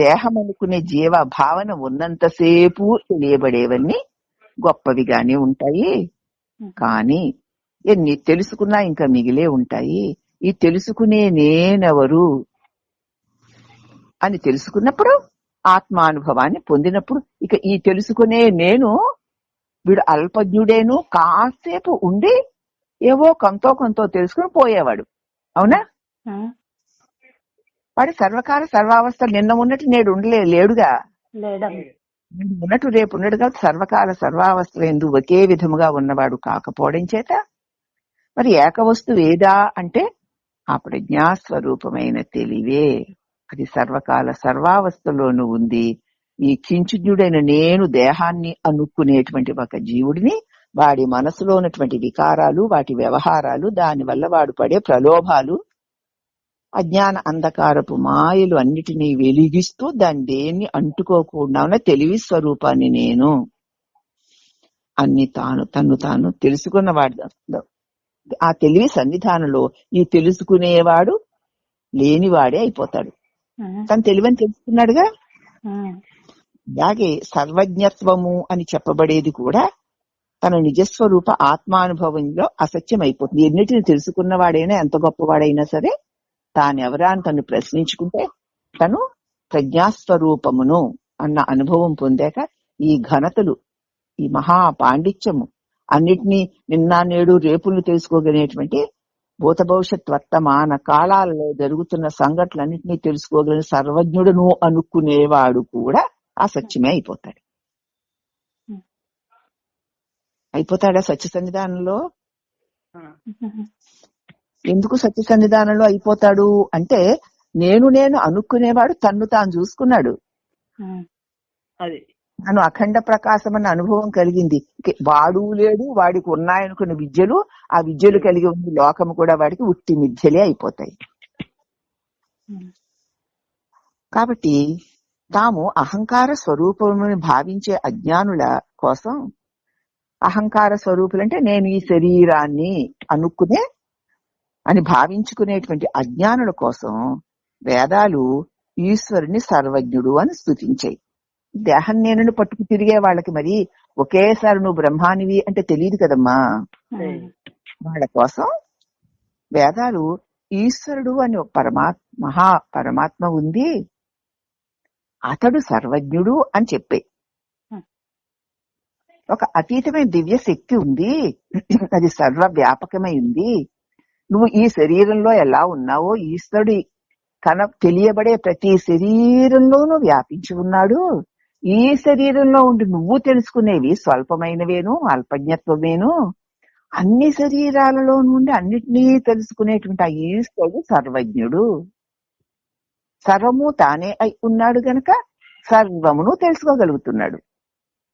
దేహం అనుకునే జీవ భావన ఉన్నంతసేపు తెలియబడేవన్నీ గొప్పవిగానే ఉంటాయి. కానీ ఎన్ని తెలుసుకున్నా ఇంకా మిగిలే ఉంటాయి. ఈ తెలుసుకునే నేనెవరు అని తెలుసుకున్నప్పుడు, ఆత్మానుభవాన్ని పొందినప్పుడు ఇక ఈ తెలుసుకునే నేను వీడు అల్పజ్ఞుడేను కాసేపు ఉండి ఏవో కొంతో తెలుసుకుని పోయేవాడు. అవునా? వాడి సర్వకాల సర్వావస్థ నిన్న ఉన్నట్టు నేడు లేడుగా, ఉన్నట్టు రేపు ఉన్నట్టు కాదు. సర్వకాల సర్వావస్థ ఎందు ఒకే విధముగా ఉన్నవాడు కాకపోవడం చేత మరి ఏకవస్తువు ఏదా అంటే ఆ ప్రజ్ఞాస్వరూపమైన తెలివే. అది సర్వకాల సర్వావస్థలోనూ ఉంది. ఈ కించుజ్ఞుడైన నేను దేహాన్ని అనుకునేటువంటి ఒక జీవుడిని, వాడి మనసులో ఉన్నటువంటి వికారాలు, వాటి వ్యవహారాలు, దానివల్ల వాడు పడే ప్రలోభాలు, అజ్ఞాన అంధకారపు మాయలు అన్నిటినీ వెలిగిస్తూ దాన్ని దేన్ని అంటుకోకుండా ఉన్న తెలివి స్వరూపాన్ని నేను అన్ని తన్ను తాను తెలుసుకున్న వాడు. ఆ తెలివి సన్నిధానంలో ఈ తెలుసుకునేవాడు లేనివాడే అయిపోతాడు. తను తెలివని తెలుసుకున్నాడుగా. అలాగే సర్వజ్ఞత్వము అని చెప్పబడేది కూడా తన నిజస్వరూప ఆత్మానుభవంలో అసత్యం అయిపోతుంది. ఎన్నిటిని తెలుసుకున్నవాడైనా ఎంత గొప్పవాడైనా సరే తానెవరా అని తను ప్రశ్నించుకుంటే తను ప్రజ్ఞాస్వరూపమును అన్న అనుభవం పొందాక ఈ ఘనతలు, ఈ మహా పాండిత్యము అన్నిటినీ నిన్న నేడు రేపులు తెలుసుకోగలిగినటువంటి భూత భవిష్యత్ వర్తమాన కాలాలలో జరుగుతున్న సంఘటనలన్నింటినీ తెలుసుకోగలిగిన సర్వజ్ఞుడును అనుకునేవాడు కూడా అసత్యమే అయిపోతాడా సత్య సన్నిధానంలో? ఎందుకు సత్య సన్నిధానంలో అయిపోతాడు అంటే నేను అనుకునేవాడు తన్ను తాను చూసుకున్నాడు. తను అఖండ ప్రకాశం అన్న అనుభవం కలిగింది. వాడు లేడు, వాడికి ఉన్నాయనుకున్న విద్యలు, ఆ విద్యలు కలిగి ఉన్న లోకము కూడా వాడికి ఉట్టి మిథ్యలే అయిపోతాయి. కాబట్టి తాము అహంకార స్వరూపముని భావించే అజ్ఞానుల కోసం అహంకార స్వరూపులంటే నేను ఈ శరీరాన్ని అని భావించుకునేటువంటి అజ్ఞానుల కోసం వేదాలు ఈశ్వరుని సర్వజ్ఞుడు అని స్తుతించాయి. దేహం నేనని పట్టుకు తిరిగే వాళ్ళకి మరి ఒకేసారి నువ్వు బ్రహ్మానివి అంటే తెలియదు కదమ్మా. వాళ్ళ కోసం వేదాలు ఈశ్వరుడు అని ఒక పరమాత్మ ఉంది, అతడు సర్వజ్ఞుడు అని చెప్పే. ఒక అతీతమైన దివ్య శక్తి ఉంది, అది సర్వ వ్యాపకమై ఉంది. నువ్వు ఈ శరీరంలో ఎలా ఉన్నావో ఈశ్వరుడి తెలియబడే ప్రతి శరీరంలోనూ వ్యాపించి ఉన్నాడు. ఈ శరీరంలో ఉండి నువ్వు తెలుసుకునేవి స్వల్పమైనవేను, అల్పజ్ఞత్వమేను. అన్ని శరీరాలలో నుండి అన్నిటినీ తెలుసుకునేటువంటి ఆ ఈశ్వరుడు సర్వజ్ఞుడు. సర్వము తానే అయి ఉన్నాడు గనక సర్వమును తెలుసుకోగలుగుతున్నాడు.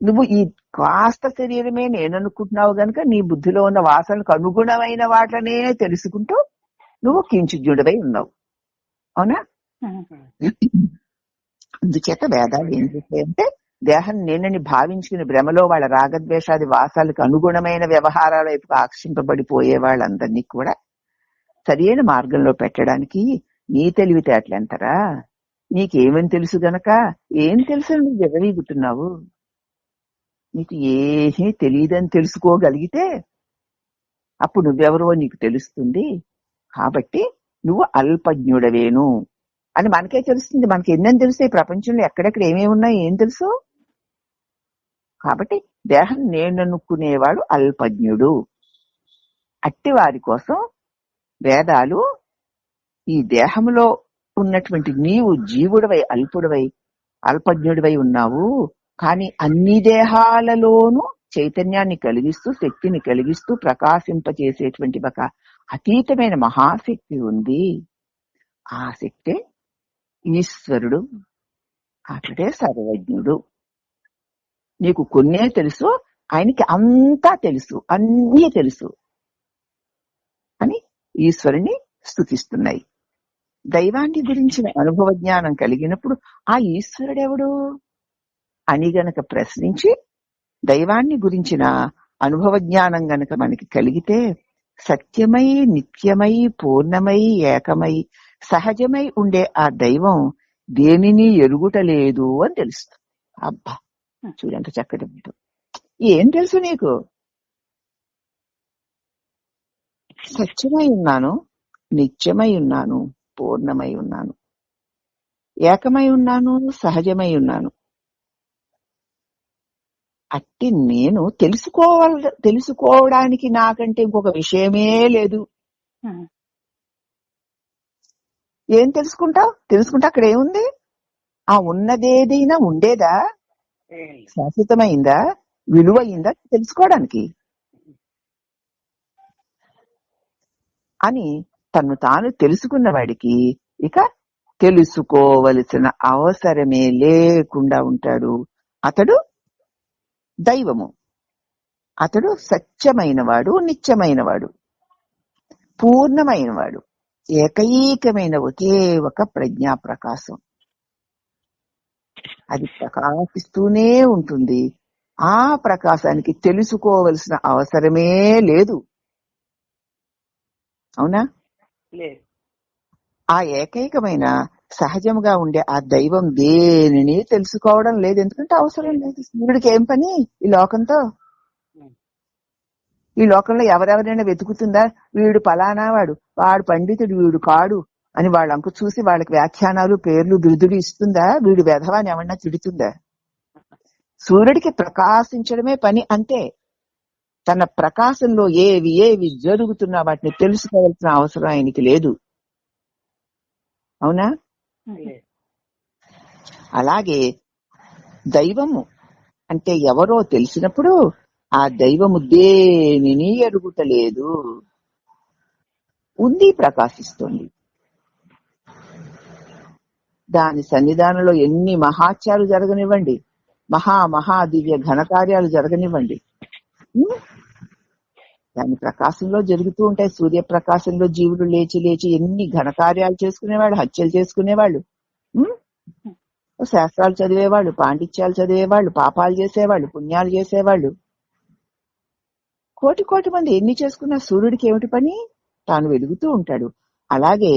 నువ్వు ఈ కాస్త శరీరమే నేననుకుంటున్నావు గనక నీ బుద్ధిలో ఉన్న వాసనలకు అనుగుణమైన వాటినే తెలుసుకుంటూ నువ్వు కించిజ్ఞుడివై ఉన్నావు. అవునా? అందుచేత వేదాలు ఏం చేస్తాయంటే దేహం నేనని భావించుకుని భ్రమలో వాళ్ళ రాగద్వేషాది వాసాలకు అనుగుణమైన వ్యవహారాల వైపు ఆకర్షింపబడిపోయే వాళ్ళందరినీ కూడా సరైన మార్గంలో పెట్టడానికి నీ తెలివితేటలెంతరా, నీకేమని తెలుసు గనక ఏం తెలుసు నువ్వు వివరీగుతున్నావు. నీకు ఏమీ తెలియదని తెలుసుకోగలిగితే అప్పుడు నువ్వెవరో నీకు తెలుస్తుంది. కాబట్టి నువ్వు అల్పజ్ఞుడవేను అని మనకే తెలుస్తుంది. మనకి ఎన్నని తెలుస్తాయి, ప్రపంచంలో ఎక్కడెక్కడ ఏమేమి ఉన్నాయి ఏం తెలుసు. కాబట్టి దేహం నేననుకునేవాడు అల్పజ్ఞుడు. అట్టి వారి కోసం వేదాలు ఈ దేహంలో ఉన్నటువంటి నీవు జీవుడివై అల్పజ్ఞుడివై ఉన్నావు, కానీ అన్ని దేహాలలోనూ చైతన్యాన్ని కలిగిస్తూ శక్తిని కలిగిస్తూ ప్రకాశింపచేసేటువంటి ఒక అతీతమైన మహాశక్తి ఉంది. ఆ శక్తే ఈశ్వరుడు, అతడే సర్వజ్ఞుడు. నీకు కొన్నే తెలుసు, ఆయనకి అంతా తెలుసు, అన్నీ తెలుసు అని ఈశ్వరుని స్తుతిస్తున్నాయి. దైవాన్ని గురించిన అనుభవ జ్ఞానం కలిగినప్పుడు ఆ ఈశ్వరుడెవడు అని గనక ప్రశ్నించి దైవాన్ని గురించిన అనుభవ జ్ఞానం గనక మనకి కలిగితే సత్యమై నిత్యమై పూర్ణమై ఏకమై సహజమై ఉండే ఆ దైవం దేనిని ఎరుగుటలేదు అని తెలుస్తుంది. అబ్బా చూడంత చక్కటి మాట. ఏం తెలుసు నీకు? సత్యమై ఉన్నాను, నిత్యమై ఉన్నాను, పూర్ణమై ఉన్నాను, ఏకమై ఉన్నాను, సహజమై ఉన్నాను. అట్టి నేను తెలుసుకోవడానికి నాకంటే ఇంకొక విషయమే లేదు. ఏం తెలుసుకుంటా అక్కడ ఏముంది? ఆ ఉన్నదేదైనా ఉండేదా, శాశ్వతమైందా, విలువైందా తెలుసుకోవడానికి అని తను తాను తెలుసుకున్న వాడికి ఇక తెలుసుకోవలసిన అవసరమే లేకుండా ఉంటాడు. అతడు దైవము, అతడు సత్యమైనవాడు, నిత్యమైనవాడు, పూర్ణమైనవాడు, ఏకైకమైన ఒకే ఒక ప్రజ్ఞా ప్రకాశం. అది ప్రకాశిస్తూనే ఉంటుంది. ఆ ప్రకాశానికి తెలుసుకోవలసిన అవసరమే లేదు. అవునా? ఆ ఏకైకమైన సహజంగా ఉండే ఆ దైవం దేనిని తెలుసుకోవడం లేదు, ఎందుకంటే అవసరం లేదు. సూర్యుడికి ఏం పని ఈ లోకంతో? ఈ లోకంలో ఎవరెవరైనా వెతుకుతుందా వీడు ఫలానా వాడు పండితుడు వీడు కాడు అని వాళ్ళంక చూసి వాళ్ళకి వ్యాఖ్యానాలు పేర్లు బిరుదులు ఇస్తుందా? వీడు వెధవాని ఏమన్నా తిడుతుందా? సూర్యుడికి ప్రకాశించడమే పని అంతే. తన ప్రకాశంలో ఏవి జరుగుతున్నా వాటిని తెలుసుకోవాల్సిన అవసరం ఆయనకి లేదు. అవునా? అలాగే దైవము అంటే ఎవరో తెలిసినప్పుడు ఆ దైవము దేనిని ఎరుగుటలేదు, ఉంది, ప్రకాశిస్తుంది. దాని సన్నిధానంలో ఎన్ని మహాత్యాలు జరగనివ్వండి, మహా దివ్య ఘనకార్యాలు జరగనివ్వండి, దాని ప్రకాశంలో జరుగుతూ ఉంటాయి. సూర్యప్రకాశంలో జీవులు లేచి ఎన్ని ఘనకార్యాలు చేసుకునేవాళ్ళు, హత్యలు చేసుకునేవాళ్ళు, శాస్త్రాలు చదివేవాళ్ళు, పాండిత్యాలు చదివేవాళ్ళు, పాపాలు చేసేవాళ్ళు, పుణ్యాలు చేసేవాళ్ళు, కోటి మంది ఎన్ని చేసుకున్నా సూర్యుడికి ఏమిటి పని? తాను వెలుగుతూ ఉంటాడు. అలాగే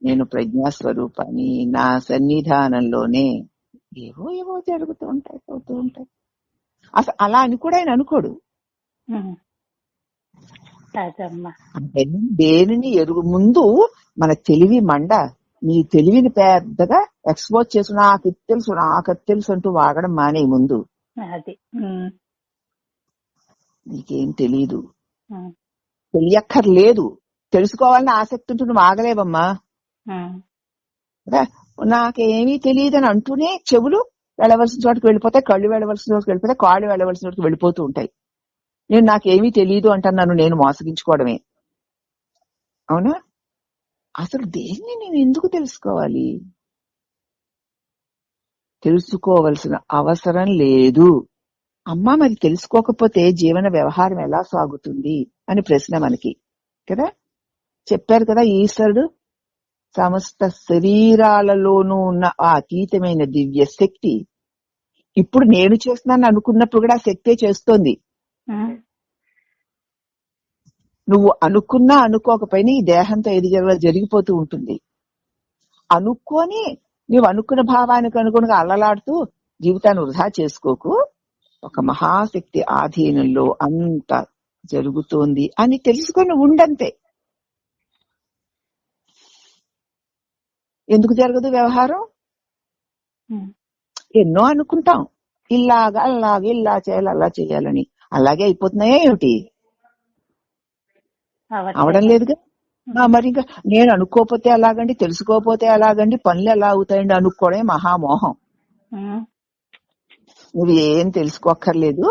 నేను ప్రజ్ఞాస్వరూపాన్ని, నా సన్నిధానంలోనే ఏవో ఏవో జరుగుతూ ఉంటాయి, పోతూ ఉంటాయి. అసలు అలా అని కూడా ఆయన అనుకోడు. దేనిని ఎరుగు ముందు మన తెలివి మండ, నీ తెలివిని పెద్దగా ఎక్స్పోజ్ చేసి నాకు తెలుసు అంటూ వాగడం మానే ముందు. నీకేం తెలీదు, తెలియక్కర్లేదు. తెలుసుకోవాలని ఆసక్తి ఉంటుంది, నువ్వు ఆగలేవమ్మా. నాకేమీ తెలియదని అంటూనే చెవులు వెళ్ళవలసిన చోటుకు వెళ్ళిపోతాయి, కళ్ళు వెళ్ళవలసిన చోటుకు వెళ్ళిపోతాయి, కాళ్ళు వెళ్ళవలసిన చోటుకు వెళ్ళిపోతూ ఉంటాయి. నేను నాకేమీ తెలియదు అంటున్నాను, నేను మోసగించుకోవడమే. అవునా? అసలు దేన్ని నేను ఎందుకు తెలుసుకోవాలి? తెలుసుకోవలసిన అవసరం లేదు. అమ్మా, మరి తెలుసుకోకపోతే జీవన వ్యవహారం ఎలా సాగుతుంది అని ప్రశ్న మనకి కదా. చెప్పారు కదా, ఈశ్వరుడు సమస్త శరీరాలలోనూ ఉన్న ఆ అతీతమైన దివ్య శక్తి ఇప్పుడు నేను చేస్తున్నాను అనుకున్నప్పుడు కూడా ఆ శక్తే చేస్తోంది. నువ్వు అనుకున్నా అనుకోకపోయినా ఈ దేహంతో ఏది జరిగిపోతూ ఉంటుంది. అనుకొని నువ్వు అనుకున్న భావానికి అనుగుణంగా అల్లలాడుతూ జీవితాన్ని వృధా చేసుకోకు. ఒక మహాశక్తి ఆధీనంలో అంత జరుగుతోంది అని తెలుసుకొని ఉండంతే. ఎందుకు జరగదు వ్యవహారం? ఎన్నో అనుకుంటాం, ఇలాగా అలాగే ఇలా చేయాలి అలా చేయాలని. అలాగే అయిపోతున్నాయా ఏమిటి? అవడం లేదుగా. మరి ఇంకా నేను అనుకోపోతే ఎలాగండి, తెలుసుకోపోతే ఎలాగండి, పనులు ఎలా అవుతాయండి అనుకోవడమే మహామోహం. నువ్వేం తెలుసుకోక్కర్లేదు,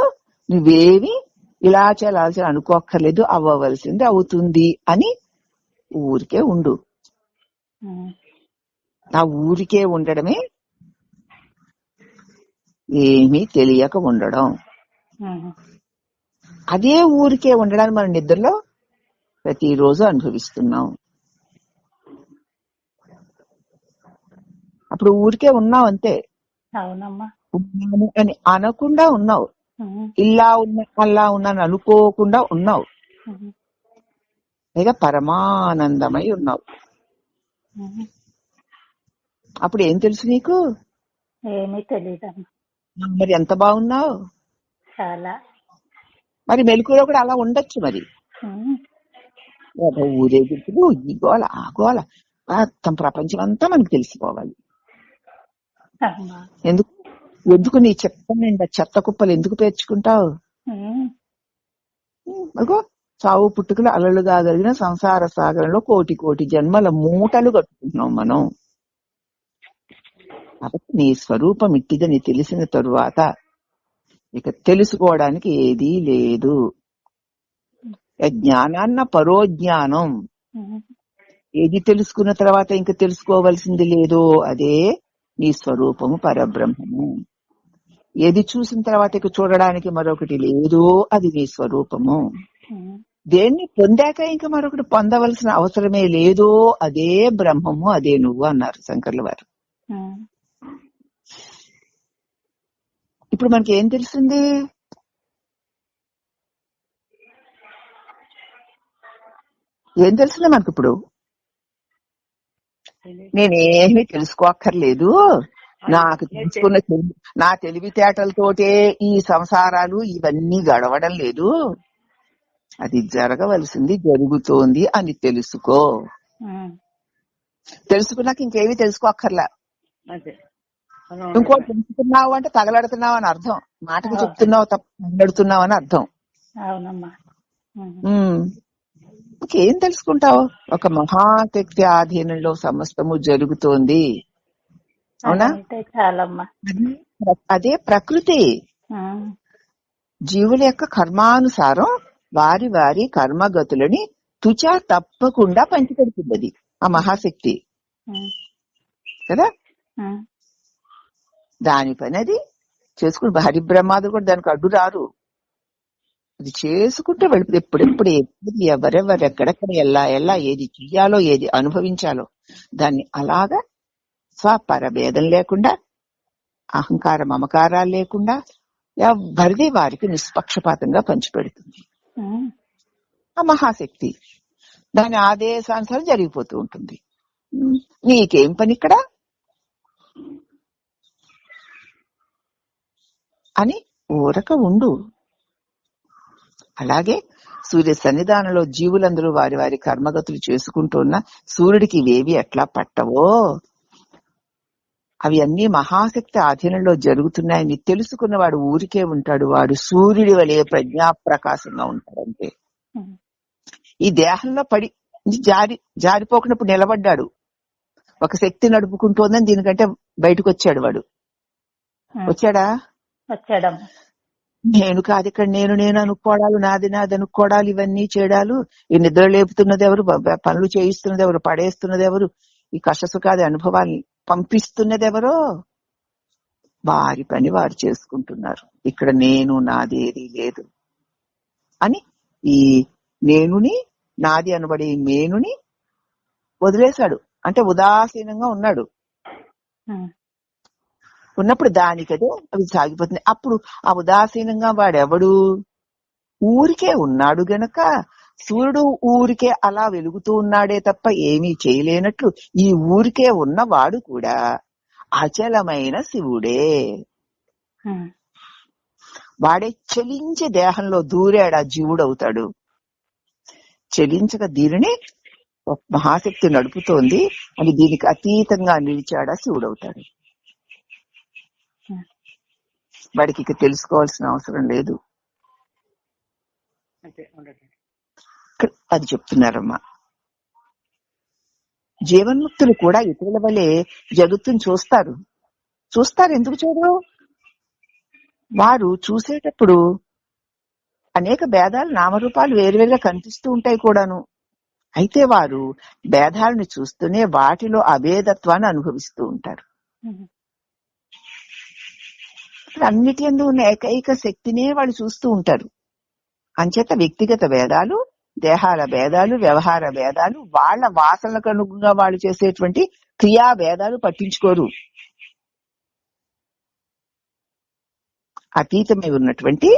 నువ్వేమి ఇలా చేయాలి అనుకోక్కర్లేదు, అవ్వవలసింది అవుతుంది అని ఊరికే ఉండు. ఆ ఊరికే ఉండడమే ఏమీ తెలియక ఉండడం. అదే ఊరికే ఉండడాన్ని మన నిద్రలో ప్రతిరోజు అనుభవిస్తున్నాం. అప్పుడు ఊరికే ఉన్నావు అంతే. ఉన్నాను అని అనకుండా ఉన్నావు, ఇలా ఉన్నా అలా ఉన్నాను అనుకోకుండా ఉన్నావు, పైగా పరమానందమై ఉన్నావు. అప్పుడు ఏం తెలుసు నీకు? ఏమీ తెలియదు. మరి ఎంత బాగున్నావు. చాలా. మరి మెలకువలో కూడా అలా ఉండొచ్చు. మరి ఊరేగింపులు, ఈ గోల ఆ గోల, మొత్తం ప్రపంచం అంతా మనకు తెలిసిపోవాలి. ఎందుకు నీ చెత్త నిండా చెత్త కుప్పలు ఎందుకు పేర్చుకుంటావు? అగో చావు పుట్టుకలు అలలుగా కలిగిన సంసార సాగరంలో కోటి జన్మల మూటలు కట్టుకుంటున్నాం మనం. కాబట్టి నీ స్వరూపం ఇట్టిదని తెలిసిన తరువాత ఇక తెలుసుకోవడానికి ఏదీ లేదు. జ్ఞానాన్న పరోజ్ఞానం. ఏది తెలుసుకున్న తర్వాత ఇంకా తెలుసుకోవలసింది లేదో అదే నీ స్వరూపము పరబ్రహ్మము. ఏది చూసిన తర్వాత ఇక చూడడానికి మరొకటి లేదో అది నీ స్వరూపము. దేన్ని పొందాక ఇంకా మరొకటి పొందవలసిన అవసరమే లేదో అదే బ్రహ్మము, అదే నువ్వు అన్నారు శంకర్ల వారు. ఇప్పుడు మనకి ఏం తెలిసింది? ఏం తెలిసిందే మనకి ఇప్పుడు? నేనేమీ తెలుసుకోక్కర్లేదు, నాకు తెలుసుకున్న నా తెలివితేటలతోటే ఈ సంసారాలు ఇవన్నీ గడవడం లేదు, అది జరగవలసింది జరుగుతోంది అని తెలుసుకో. తెలుసుకున్నాక ఇంకేమీ తెలుసుకోక్కర్లా. ఇంకోటి తెలుసుకున్నావు అంటే తగలడుతున్నావు అని అర్థం, మాటకు చెప్తున్నావు తప్ప తగలడుతున్నావు అని అర్థం. ఇంకేం తెలుసుకుంటావు? ఒక మహాశక్తి ఆధీనంలో సమస్తము జరుగుతోంది. అవునా? అదే ప్రకృతి. జీవుల యొక్క కర్మానుసారం వారి వారి కర్మగతులని తుచా తప్పకుండా పంచిపెడుతుంది అది, ఆ మహాశక్తి కదా. దాని పని అది చేసుకుని హరిబ్రహ్మాదులు కూడా దానికి అడ్డు రారు. అది చేసుకుంటూ వెళ్ళిపోతుంది. ఎప్పుడెప్పుడు ఎవరెవరు ఎక్కడెక్కడ ఎలా ఏది చెయ్యాలో ఏది అనుభవించాలో దాన్ని అలాగా స్వపరభేదం లేకుండా, అహంకార మమకారాలు లేకుండా ఎవరిది వారికి నిష్పక్షపాతంగా పంచిపెడుతుంది. ఆ మహాశక్తి దాని ఆదేశానుసారం జరిగిపోతూ ఉంటుంది. నీకేం పని ఇక్కడ అని ఊరక ఉండు. అలాగే సూర్య సన్నిధానంలో జీవులందరూ వారి వారి కర్మగతులు చేసుకుంటున్న సూర్యుడికి ఇవేవి ఎట్లా పట్టవో అవి అన్ని మహాశక్తి ఆధీనంలో జరుగుతున్నాయని తెలుసుకున్నవాడు ఊరికే ఉంటాడు. వాడు సూర్యుడి వలె ప్రజ్ఞాప్రకాశంగా ఉంటాడంటే. ఈ దేహంలో పడి జారిపోకున్నప్పుడు నిలబడ్డాడు. ఒక శక్తి నడుపుకుంటోందని దీనికంటే బయటకు వచ్చాడు. వాడు వచ్చాడా? వచ్చాడమ్మా. నేను కాదు ఇక్కడ, నేను అనుకోవడాలు, నాది అనుకోవడాలు, ఇవన్నీ చేయడాలు, ఈ నిద్ర లేపుతున్నది ఎవరు, పనులు చేయిస్తున్నది ఎవరు, పడేస్తున్నది ఎవరు, ఈ కష్టసుఖాది అనుభవాల్ని పంపిస్తున్నది ఎవరో వారి పని వారు చేసుకుంటున్నారు. ఇక్కడ నేను నాది ఏది లేదు అని ఈ నేనుని, నాది అనబడే మేనుని వదిలేశాడు. అంటే ఉదాసీనంగా ఉన్నాడు. ఉన్నప్పుడు దానికదే అవి సాగిపోతుంది. అప్పుడు ఆ ఉదాసీనంగా వాడెవడు? ఊరికే ఉన్నాడు గనక సూర్యుడు ఊరికే అలా వెలుగుతూ ఉన్నాడే తప్ప ఏమీ చేయలేనట్లు ఈ ఊరికే ఉన్నవాడు కూడా అచలమైన శివుడే. వాడే చలించే దేహంలో దూరాడా జీవుడవుతాడు. చలించక దీనిని మహాశక్తి నడుపుతోంది అని దీనికి అతీతంగా నిలిచాడా శివుడవుతాడు. వాడికి ఇక తెలుసుకోవాల్సిన అవసరం లేదు. అది చెప్తున్నారమ్మా. జీవన్ముక్తులు కూడా ఇతరుల వలె జగత్తుని చూస్తారు. ఎందుకు చూడరు? వారు చూసేటప్పుడు అనేక భేదాలు, నామరూపాలు వేరువేరుగా కనిపిస్తూ ఉంటాయి కూడాను. అయితే వారు భేదాలను చూస్తూనే వాటిలో అభేదత్వాన్ని అనుభవిస్తూ ఉంటారు. అన్నిటి యందు ఉన్న ఏకైక శక్తినే వాళ్ళు చూస్తూ ఉంటారు. అంచేత వ్యక్తిగత భేదాలు, దేహాల భేదాలు, వ్యవహార భేదాలు, వాళ్ళ వాసనలకు అనుగుణంగా వాళ్ళు చేసేటువంటి క్రియా భేదాలు పట్టించుకోరు. అతీతమై ఉన్నటువంటి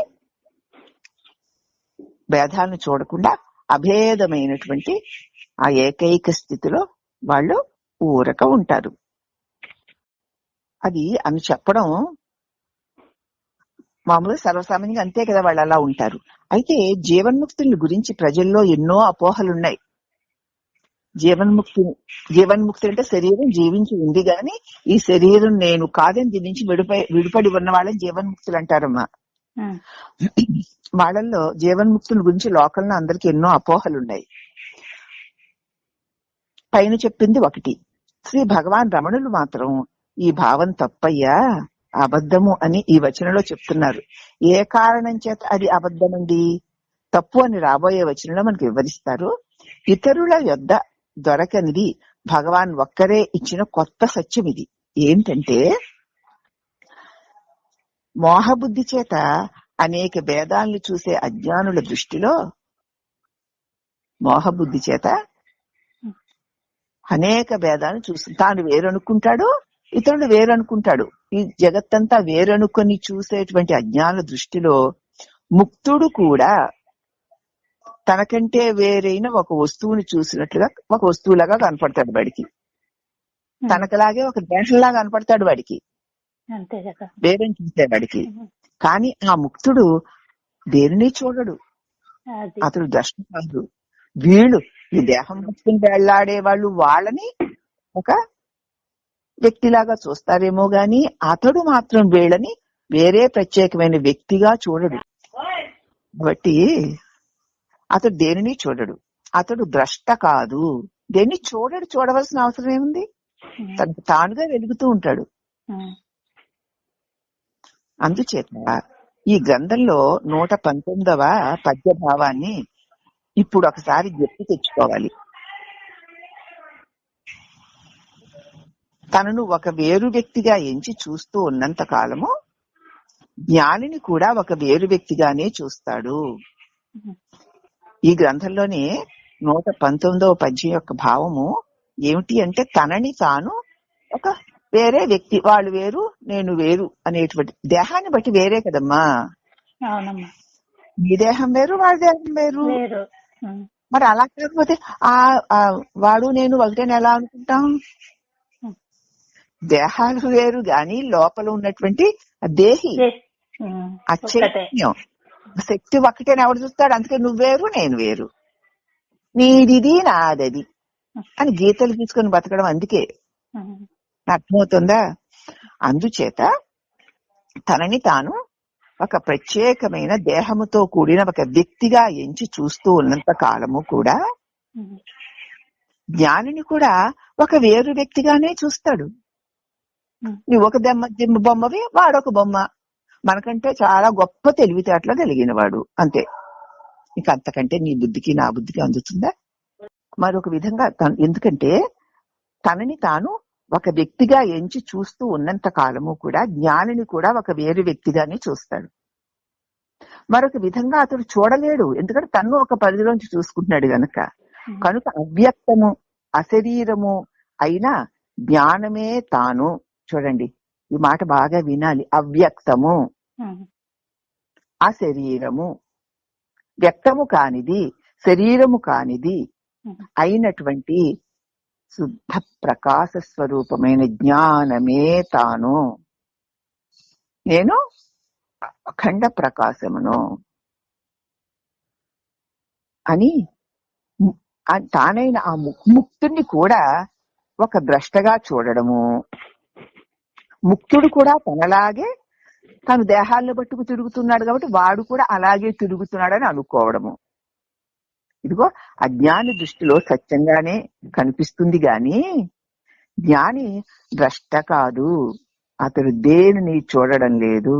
భేదాలను చూడకుండా అభేదమైనటువంటి ఆ ఏకైక స్థితిలో వాళ్ళు ఊరక ఉంటారు. అది అని చెప్పడం మామూలుగా సర్వసామాన్యంగా అంతే కదా, వాళ్ళు అలా ఉంటారు. అయితే జీవన్ముక్తుల గురించి ప్రజల్లో ఎన్నో అపోహలున్నాయి. జీవన్ముక్తి అంటే శరీరం జీవించి ఉంది గాని ఈ శరీరం నేను కాదని దీని నుంచి విడిపడి ఉన్న వాళ్ళని జీవన్ముక్తులు అంటారమ్మా. వాళ్ళల్లో జీవన్ముక్తుల గురించి లోకంలో అందరికి ఎన్నో అపోహలున్నాయి. పైన చెప్పింది ఒకటి. శ్రీ భగవాన్ రమణులు మాత్రం ఈ భావం తప్పయ్యా, అబద్ధము అని ఈ వచనంలో చెప్తున్నారు. ఏ కారణం చేత అది అబద్ధమండి, తప్పు అని రాబోయే వచనంలో మనకు వివరిస్తారు. ఇతరుల యొద్ద దొరకనిది భగవాన్ ఒక్కరే ఇచ్చిన కొత్త సత్యం ఇది. ఏంటంటే మోహబుద్ధి చేత అనేక భేదాలను చూసే అజ్ఞానుల దృష్టిలో, మోహబుద్ధి చేత అనేక భేదాలను చూసి తాను వేరనుకుంటాడు, ఇతరుడు వేరనుకుంటాడు. ఈ జగత్తంతా వేరనుకొని చూసేటువంటి అజ్ఞాన దృష్టిలో ముక్తుడు కూడా తనకంటే వేరైన ఒక వస్తువుని చూసినట్లుగా ఒక వస్తువులాగా కనపడతాడు వాడికి. తనకలాగే ఒక దేహంలాగా కనపడతాడు వాడికి, వేరేని చూసేవాడికి. కానీ ఆ ముక్తుడు దేనిని చూడడు, అతడు ద్రష్ట కాదు. వీళ్ళు ఈ దేహం పట్టుకుని వెళ్లాడే వాళ్ళు వాళ్ళని ఒక వ్యక్తిలాగా చూస్తారేమో గాని అతడు మాత్రం వీళ్ళని వేరే ప్రత్యేకమైన వ్యక్తిగా చూడడు. కాబట్టి అతడు దేనిని చూడడు, అతడు ద్రష్ట కాదు. దేన్ని చూడవలసిన అవసరం ఏముంది? తనకు తానుగా వెలుగుతూ ఉంటాడు. అందుచేత ఈ గ్రంథంలో 119వ పద్య భావాన్ని ఇప్పుడు ఒకసారి చెప్పి తెచ్చుకోవాలి. తనను ఒక వేరు వ్యక్తిగా ఎంచి చూస్తూ ఉన్నంత కాలము జ్ఞానిని కూడా ఒక వేరు వ్యక్తిగానే చూస్తాడు. ఈ గ్రంథంలోనే 119వ పద్యం యొక్క భావము ఏమిటి అంటే, తనని తాను ఒక వేరే వ్యక్తి, వాళ్ళు వేరు నేను వేరు అనేటువంటి దేహాన్ని బట్టి వేరే కదమ్మా. నీ దేహం వేరు, వాళ్ళ దేహం వేరు. ఉమ్, మరి అలా కాకపోతే ఆ ఆ వాడు నేను ఒకటేని ఎలా అనుకుంటాం? ఉమ్. దేహాలు వేరు గాని లోపల ఉన్నటువంటి ఆ దేహి, Yes. ఉమ్, ఆ ఒక్కటే. చైతన్యం, శక్తి ఒక్కటేని ఎవడు చూస్తాడు? అందుకే నువ్వు వేరు నేను వేరు, నీదిది నాదది అని గీతలు తీసుకొని బతకడం. అందుకే ఉమ్, అర్థమవుతుందా? అందుచేత తనని తాను ఒక ప్రత్యేకమైన దేహముతో కూడిన ఒక వ్యక్తిగా ఎంచి చూస్తూ ఉన్నంత కాలము కూడా ఉమ్, జ్ఞానిని కూడా ఒక వేరు వ్యక్తిగానే చూస్తాడు. ఉమ్, నువ్వు ఒక దిమ్మ బొమ్మవి, వాడొక బొమ్మ. మనకంటే చాలా గొప్ప తెలివితేటలు కలిగిన వాడు, అంతే. ఇక అంతకంటే నీ బుద్ధికి నా బుద్ధికి అందుతుందా? మరొక విధంగా ఎందుకంటే తనని తాను ఒక వ్యక్తిగా ఎంచి చూస్తూ ఉన్నంత కాలము కూడా జ్ఞానిని కూడా ఒక వేరు వ్యక్తిగానే చూస్తాడు. మరొక విధంగా అతడు చూడలేడు, ఎందుకంటే తను ఒక పరిధిలోంచి చూసుకుంటున్నాడు గనక. ఉమ్, కనుక అవ్యక్తము అశరీరము అయిన జ్ఞానమే తాను. చూడండి, ఈ మాట బాగా వినాలి. అవ్యక్తము ఉమ్, అశరీరము, వ్యక్తము కానిది శరీరము కానిది ఉమ్, అయినటువంటి శుద్ధ ప్రకాశ స్వరూపమైన జ్ఞానమే తాను. నేను అఖండ ప్రకాశమును అని తానైన ఆ ముక్తుడిని కూడా ఒక ద్రష్టగా చూడడము, ముక్తుడు కూడా తనలాగే తను దేహాలను పట్టుకు తిరుగుతున్నాడు కాబట్టి వాడు కూడా అలాగే తిరుగుతున్నాడని అనుకోవడము. ఇదిగో అజ్ఞాని దృష్టిలో సత్యంగానే కనిపిస్తుంది గాని జ్ఞాని ద్రష్ట కాదు. అతడు దేనిని చూడడం లేదు.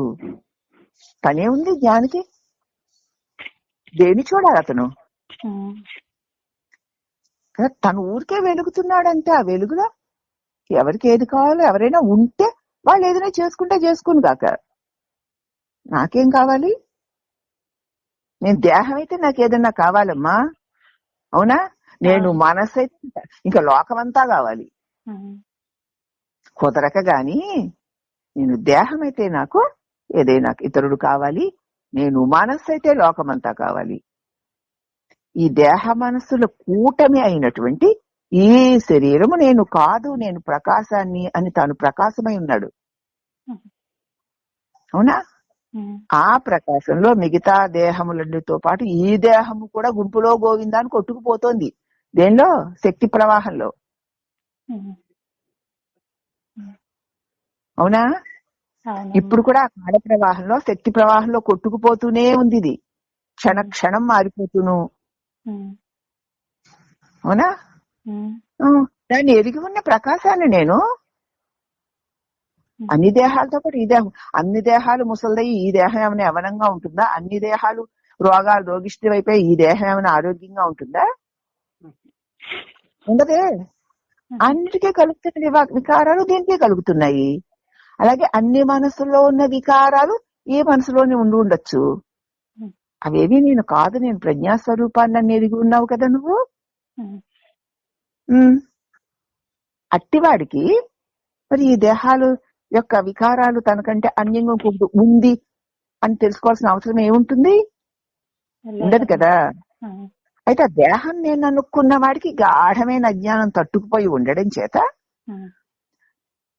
పనే ఉంది జ్ఞానికి, దేని చూడాలి అతను? ఉమ్, తను ఊరికే వెలుగుతున్నాడంటే ఆ వెలుగులో ఎవరికి ఏది కావాలో ఎవరైనా ఉంటే వాళ్ళు ఏదైనా చేసుకుంటే చేసుకుని కాక నాకేం కావాలి? నేను దేహం అయితే నాకు ఏదైనా కావాలమ్మా, అవునా? నేను మనసు అయితే ఇంకా లోకమంతా కావాలి, ఉమ్, కుదరక గాని నేను దేహం అయితే నాకు ఏదైనా ఇతరుడు కావాలి, నేను మనస్సు అయితే లోకమంతా కావాలి. ఈ దేహ మనస్సుల కూటమి అయినటువంటి ఈ శరీరము నేను కాదు, నేను ప్రకాశాన్ని అని తాను ప్రకాశమై ఉన్నాడు, అవునా? ఉమ్, ఆ ప్రకాశంలో మిగతా దేహములన్నిటితో పాటు ఈ దేహము కూడా గుంపులో గోవిందాన్ని కొట్టుకుపోతోంది. దేనిలో? శక్తి ప్రవాహంలో, ఉమ్, అవునా? అవునమ్మా. ఇప్పుడు కూడా ఆ కాల ప్రవాహంలో శక్తి ప్రవాహంలో కొట్టుకుపోతూనే ఉంది. ఇది క్షణ క్షణం మారిపోతూను, ఉమ్, అవునా? ఉమ్, దాన్ని ఎరిగి ఉన్న ప్రకాశాన్ని నేను అన్ని దేహాలతో పాటు ఈ దేహం, అన్ని దేహాలు ముసలిదయ్యి ఈ దేహం ఏమైనా యవనంగా ఉంటుందా? అన్ని దేహాలు రోగిష్టి అయిపోయి ఈ దేహం ఏమైనా ఆరోగ్యంగా ఉంటుందా? ఉండదే. అన్నిటికీ కలుగుతున్న వికారాలు దీనికే కలుగుతున్నాయి. అలాగే అన్ని మనసులో ఉన్న వికారాలు ఈ మనసులోనే ఉండి ఉండొచ్చు. అవేవి నేను కాదు, నేను ప్రజ్ఞాస్వరూపాన్ని అని ఎరిగి ఉన్నావు కదా నువ్వు. అట్టివాడికి మరి ఈ దేహాలు యొక్క వికారాలు తనకంటే అన్యంగా ఇంకొకటి ఉంది అని తెలుసుకోవాల్సిన అవసరం ఏముంటుంది? ఉండదు కదా. అయితే ఆ దేహం నేను అనుకున్న వాడికి గాఢమైన అజ్ఞానం తట్టుకుపోయి ఉండడం చేత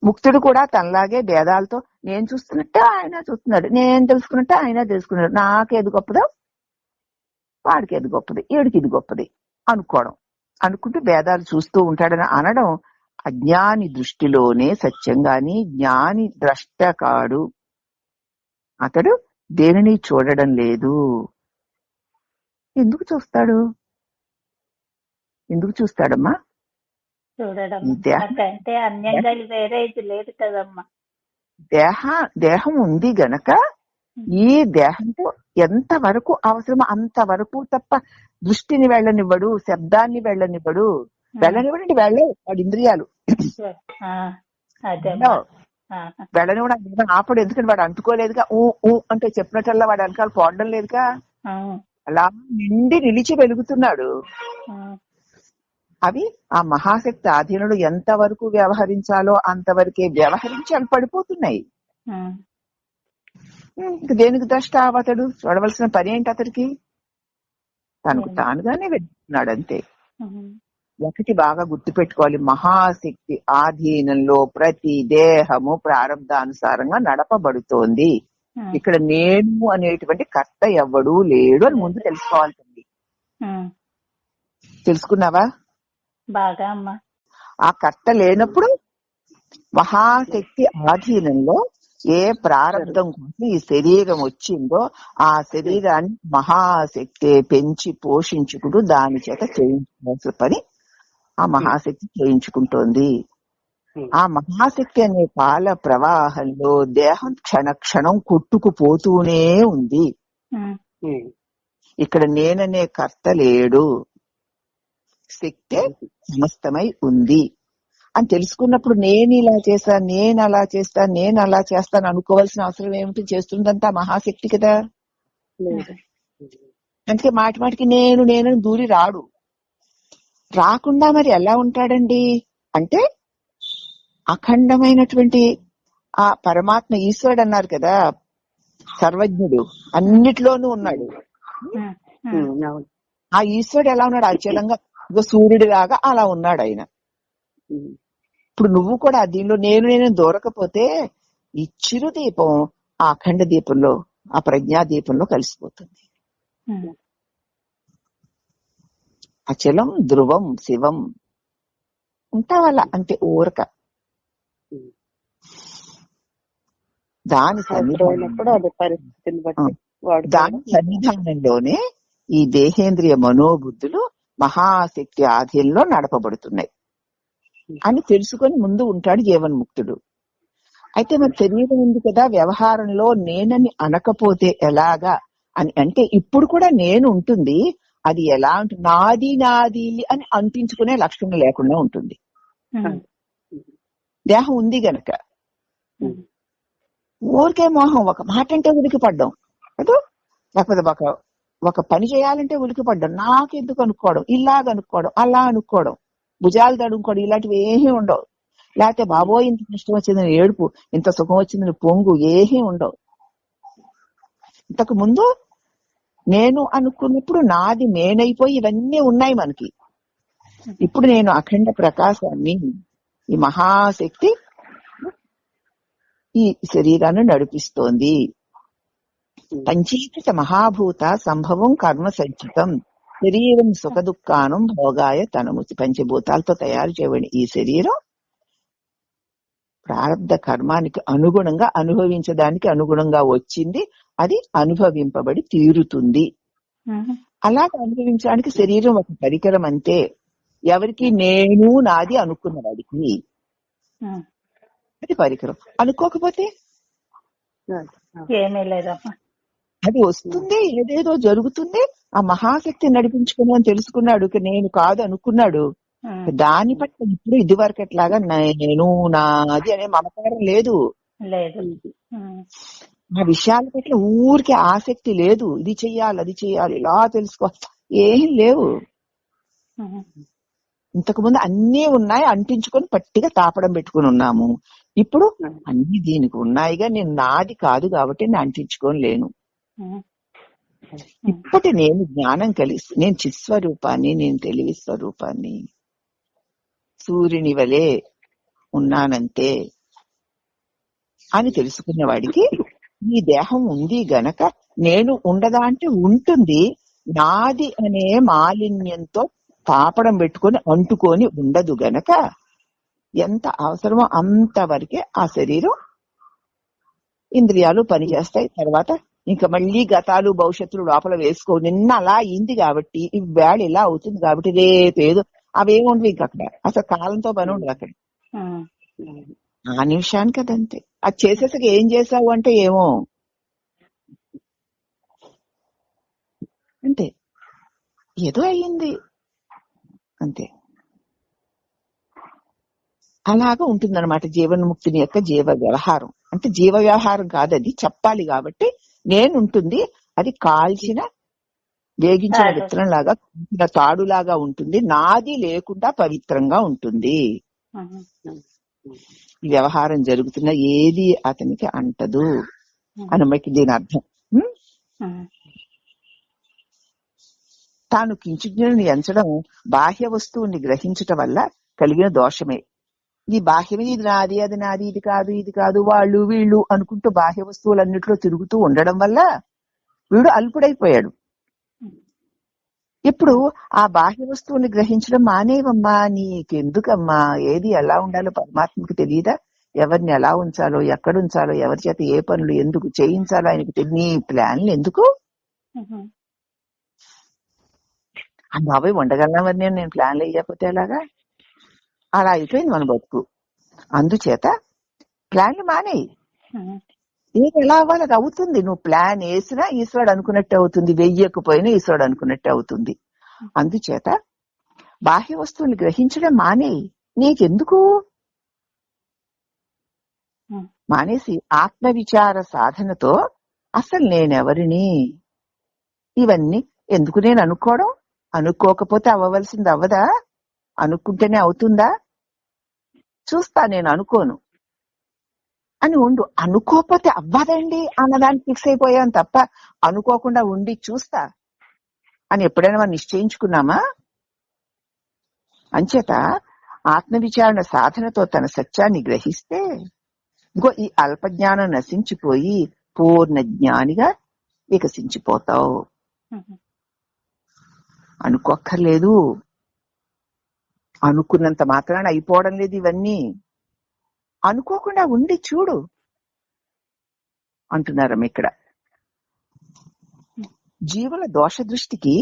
ముక్తుడు కూడా తనలాగే భేదాలతో నేను చూస్తున్నట్టే ఆయన చూస్తున్నాడు, నేను తెలుసుకున్నట్టే ఆయన తెలుసుకున్నాడు, నాకేది గొప్పదో వాడికి ఏది గొప్పది, వీడికి ఇది గొప్పది అనుకోవడం, అనుకుంటూ భేదాలు చూస్తూ ఉంటాడని అనడం అజ్ఞాని దృష్టిలోనే సత్యం గాని జ్ఞాని ద్రష్ట కాడు. అతడు దేనిని చూడడం లేదు. ఎందుకు చూస్తాడు? ఎందుకు చూస్తాడమ్మా? చూడడం అంటే అన్యంగా వేరే ఇది లేదు కదమ్మా. దేహం ఉంది గనక ఈ దేహంతో ఎంత వరకు అవసరమో అంతవరకు తప్ప దృష్టిని వెళ్ళనివ్వడు, శబ్దాన్ని వెళ్ళనివ్వడు. వెళ్ళనివ్వడండి వెళ్ళవు వాడి ఇంద్రియాలు, వెళ్ళనివ్వడం ఆపడు. ఎందుకంటే వాడు అంటుకోలేదుగా. ఊ అంటే చెప్పినట్టల్లా వాడు వెనకాల పోవడం లేదుగా. అలా నిండి నిలిచి వెలుగుతున్నాడు. అవి ఆ మహాశక్తి ఆధీనుడు ఎంత వరకు వ్యవహరించాలో అంతవరకే వ్యవహరించి అవి పడిపోతున్నాయి. దేనికి ద్రష్ట అతడు? చూడవలసిన పని ఏంటి అతడికి? తనకు తానుగానే వెళ్తున్నాడు అంతే. ఒకటి బాగా గుర్తుపెట్టుకోవాలి, మహాశక్తి ఆధీనంలో ప్రతి దేహము ప్రారంధానుసారంగా నడపబడుతోంది. ఇక్కడ నేను అనేటువంటి కర్త ఎవ్వడూ లేడు అని ముందు తెలుసుకోవాలి. తెలుసుకున్నావా? బాగా అమ్మా. ఆ కర్త లేనప్పుడు మహాశక్తి ఆధీనంలో ఏ ప్రారంభం కోసం ఈ శరీరం వచ్చిందో ఆ శరీరాన్ని మహాశక్తి పెంచి పోషించుకుంటూ దాని చేత చేయించుకోవాల్సిన పని ఆ మహాశక్తి చేయించుకుంటోంది. ఆ మహాశక్తి అనే కాల ప్రవాహంలో దేహం క్షణక్షణం కొట్టుకుపోతూనే ఉంది. ఇక్కడ నేననే కర్త లేడు, శక్తే సమస్తమై ఉంది అని తెలుసుకున్నప్పుడు నేను ఇలా చేస్తాను, నేను అలా చేస్తాను, నేను అలా చేస్తాను అనుకోవాల్సిన అవసరం ఏమిటి? చేస్తుందంతా మహాశక్తి కదా. అందుకే మాటి మాటికి నేను నేను దూరి రాడు. రాకుండా మరి ఎలా ఉంటాడండి అంటే అఖండమైనటువంటి ఆ పరమాత్మ ఈశ్వరుడు అన్నారు కదా, సర్వజ్ఞుడు, అన్నిట్లోనూ ఉన్నాడు. ఆ ఈశ్వరుడు ఎలా ఉన్నాడు? అచలంగా సూర్యుడి లాగా అలా ఉన్నాడు ఆయన. ఇప్పుడు నువ్వు కూడా దీనిలో నేను దూరకపోతే ఈ చిరు దీపం ఆ అఖండ దీపంలో, ఆ ప్రజ్ఞా దీపంలో కలిసిపోతుంది. అచలం ధ్రువం శివం ఉంటావల్ల అంతే ఊరక. దాని సన్నిధానంలోనే ఈ దేహేంద్రియ మనోబుద్ధులు మహాశక్తి ఆధీనంలో నడపబడుతున్నాయి అని తెలుసుకొని ముందు ఉంటాడు జీవన్ముక్తుడు. అయితే మరి శరీరం ఉంది కదా, వ్యవహారంలో నేనని అనకపోతే ఎలాగా అని అంటే ఇప్పుడు కూడా నేను ఉంటుంది. అది ఎలా ఉంటుంది? నాది నాది అని అంటించుకునే లక్షణం లేకుండా ఉంటుంది. దేహం ఉంది గనక ఊరికే మోహం, ఒక మాట అంటే ఉలికి పడ్డం కదా, లేకపోతే ఒక పని చేయాలంటే ఉలికి పడ్డం, నాకెందుకు అనుకోవడం, ఇలాగ అనుకోవడం, అలా అనుకోవడం, భుజాలు తడుముకోవడం, ఇలాంటివి ఏమీ ఉండవు. లేకపోతే బాబోయ్ ఇంత కష్టం వచ్చిందని ఏడుపు, ఇంత సుఖం వచ్చిందని పొంగు ఏమీ ఉండవు. ఇంతకు ముందు నేను అనుకున్నప్పుడు నాది నేనైపోయి ఇవన్నీ ఉన్నాయి మనకి. ఇప్పుడు నేను అఖండ ప్రకాశాన్ని, ఈ మహాశక్తి ఈ శరీరాన్ని నడిపిస్తోంది. పంచీకృత మహాభూత సంభవం కర్మ సంచితం శరీరం సుఖ దుఃఖానం భోగాయ తనముసి. పంచభూతాలతో తయారు చేయబడిన ఈ శరీరం ప్రారంధ కర్మానికి అనుగుణంగా అనుభవించడానికి అనుగుణంగా వచ్చింది. అది అనుభవింపబడి తీరుతుంది. అలాగే అనుభవించడానికి శరీరం ఒక పరికరం అంతే. ఎవరికి? నేను నాది అనుకున్న వాడికి అది పరికరం. అనుకోకపోతే ఏమీ లేదమ్మా, అది వస్తుంది, ఏదేదో జరుగుతుంది. ఆ మహాశక్తి నడిపించుకుని అని తెలుసుకున్నాడు, నేను కాదు అనుకున్నాడు. దాని పట్ల ఇప్పుడు ఇది వరకట్లాగా నేను నాది అనే మమకారం లేదు. ఆ విషయాల పట్ల ఊరికి ఆసక్తి లేదు. ఇది చెయ్యాలి, అది చెయ్యాలి, ఇలా తెలుసుకో, ఏం లేవు. ఇంతకు ముందు అన్నీ ఉన్నాయి, అంటించుకొని పట్టిగా తాపడం పెట్టుకుని ఉన్నాము. ఇప్పుడు అన్ని దీనికి ఉన్నాయిగా, నేను నాది కాదు కాబట్టి నేను అంటించుకొని లేను. ఇప్పటి నేను జ్ఞానం కలిసి, నేను చిత్స్వరూపాన్ని, నేను తెలివి స్వరూపాన్ని, సూర్యుని వలె ఉన్నానంతే అని తెలుసుకున్న వాడికి ఈ దేహం ఉంది గనక నేను ఉండదా అంటే ఉంటుంది. నాది అనే మాలిన్యంతో తాపడం పెట్టుకొని అంటుకొని ఉండదు గనక ఎంత అవసరమో అంతవరకే ఆ శరీరం, ఇంద్రియాలు పనిచేస్తాయి. తర్వాత ఇంకా మళ్ళీ గతాలు భవిష్యత్తులు లోపల వేసుకో. నిన్న అలా అయింది కాబట్టి ఇవాళ ఇలా అవుతుంది కాబట్టి రేపేదో అవేముండవు. ఇంక అక్కడ అసలు కాలంతో పని ఉండదు అక్కడ. ఆ నిమిషానికి అదంతే. అది చేసేసాక ఏం చేసావు అంటే ఏమో అంతే, ఏదో అయ్యింది అంతే. అలాగా ఉంటుందన్నమాట జీవన్ముక్తిని యొక్క జీవ వ్యవహారం. అంటే జీవ వ్యవహారం కాదు, అది చెప్పాలి కాబట్టి నేనుంటుంది. అది కాల్చిన వేగించిన విత్తనం లాగా, కాల్చిన తాడులాగా ఉంటుంది. నాది లేకుండా పవిత్రంగా ఉంటుంది. ఈ వ్యవహారం జరుగుతున్న ఏది అతనికి అంటదు అని మనకి దీని అర్థం. తాను కించిజ్ఞుని ఎంచడం బాహ్య వస్తువుని గ్రహించటం వల్ల కలిగిన దోషమే. ఈ బాహ్యమే ఇది నాది, అది నాది, ఇది కాదు, వాళ్ళు వీళ్ళు అనుకుంటూ బాహ్య వస్తువులన్నిట్లో తిరుగుతూ ఉండడం వల్ల వీడు అల్పుడైపోయాడు. ఇప్పుడు ఆ బాహ్య వస్తువుని గ్రహించడం మానేవమ్మా, నీకెందుకమ్మా, ఏది ఎలా ఉండాలో పరమాత్మకు తెలియదా? ఎవరిని ఎలా ఉంచాలో, ఎక్కడ ఉంచాలో, ఎవరి చేత ఏ పనులు ఎందుకు చేయించాలో ఆయనకు తెలియని ప్లాన్లు ఎందుకు? బాబాయ్ ఉండగలనవని నేను ప్లాన్లు వేయకపోతే ఎలాగా? అలా అయిపోయింది మన బతుకు. అందుచేత ప్లాన్లు మానేయి. నీకు ఎలా అవ్వాలి అది అవుతుంది. నువ్వు ప్లాన్ వేసినా ఈశ్వరుడు అనుకున్నట్టే అవుతుంది, వెయ్యకపోయినా ఈశ్వరుడు ఆనుకున్నట్టే అవుతుంది. అందుచేత బాహ్య వస్తువుని గ్రహించడం మానేయి. నీకెందుకు? మానేసి ఆత్మవిచార సాధనతో అసలు నేనెవరిని, ఇవన్నీ ఎందుకు నేను అనుకోవడం, అనుకోకపోతే అవ్వవలసింది అవ్వదా, అనుకుంటేనే అవుతుందా, చూస్తా నేను అనుకోను అని ఉండు. అనుకోకపోతే అవ్వదండి అన్నదాన్ని ఫిక్స్ అయిపోయాను తప్ప అనుకోకుండా ఉండి చూస్తా అని ఎప్పుడైనా మనం నిశ్చయించుకున్నామా? అంచేత ఆత్మవిచారణ సాధనతో తన సత్యాన్ని గ్రహిస్తే ఇంకో ఈ అల్పజ్ఞానం నశించిపోయి పూర్ణ జ్ఞానిగా వికసించిపోతావు. అనుకోక్కర్లేదు, అనుకున్నంత మాత్రాన అయిపోవడం లేదు. ఇవన్నీ అనుకోకుండా ఉండి చూడు అంటున్నారమ్మ ఇక్కడ. జీవుల దోష దృష్టికి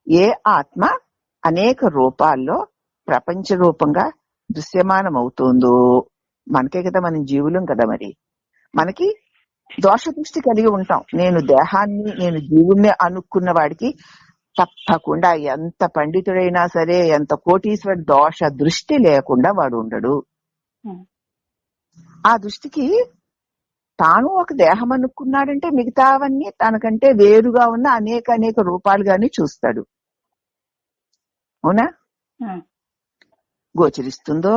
ఏ ఆత్మ అనేక రూపాల్లో ప్రపంచ రూపంగా దృశ్యమానం అవుతుందో, మనకే కదా, మనం జీవులం కదా, మరి మనకి దోష దృష్టి కలిగి ఉంటాం. నేను దేహాన్ని, నేను జీవుణ్ణి అనుకున్న వాడికి తప్పకుండా ఎంత పండితుడైనా సరే, ఎంత కోటీశ్వరుడు, దోష దృష్టి లేకుండా వాడు ఉండడు. ఆ దృష్టికి తాను ఒక దేహం అనుకున్నాడంటే మిగతావన్నీ తనకంటే వేరుగా ఉన్న అనేక రూపాలుగానే చూస్తాడు. అవునా? గోచరిస్తుందో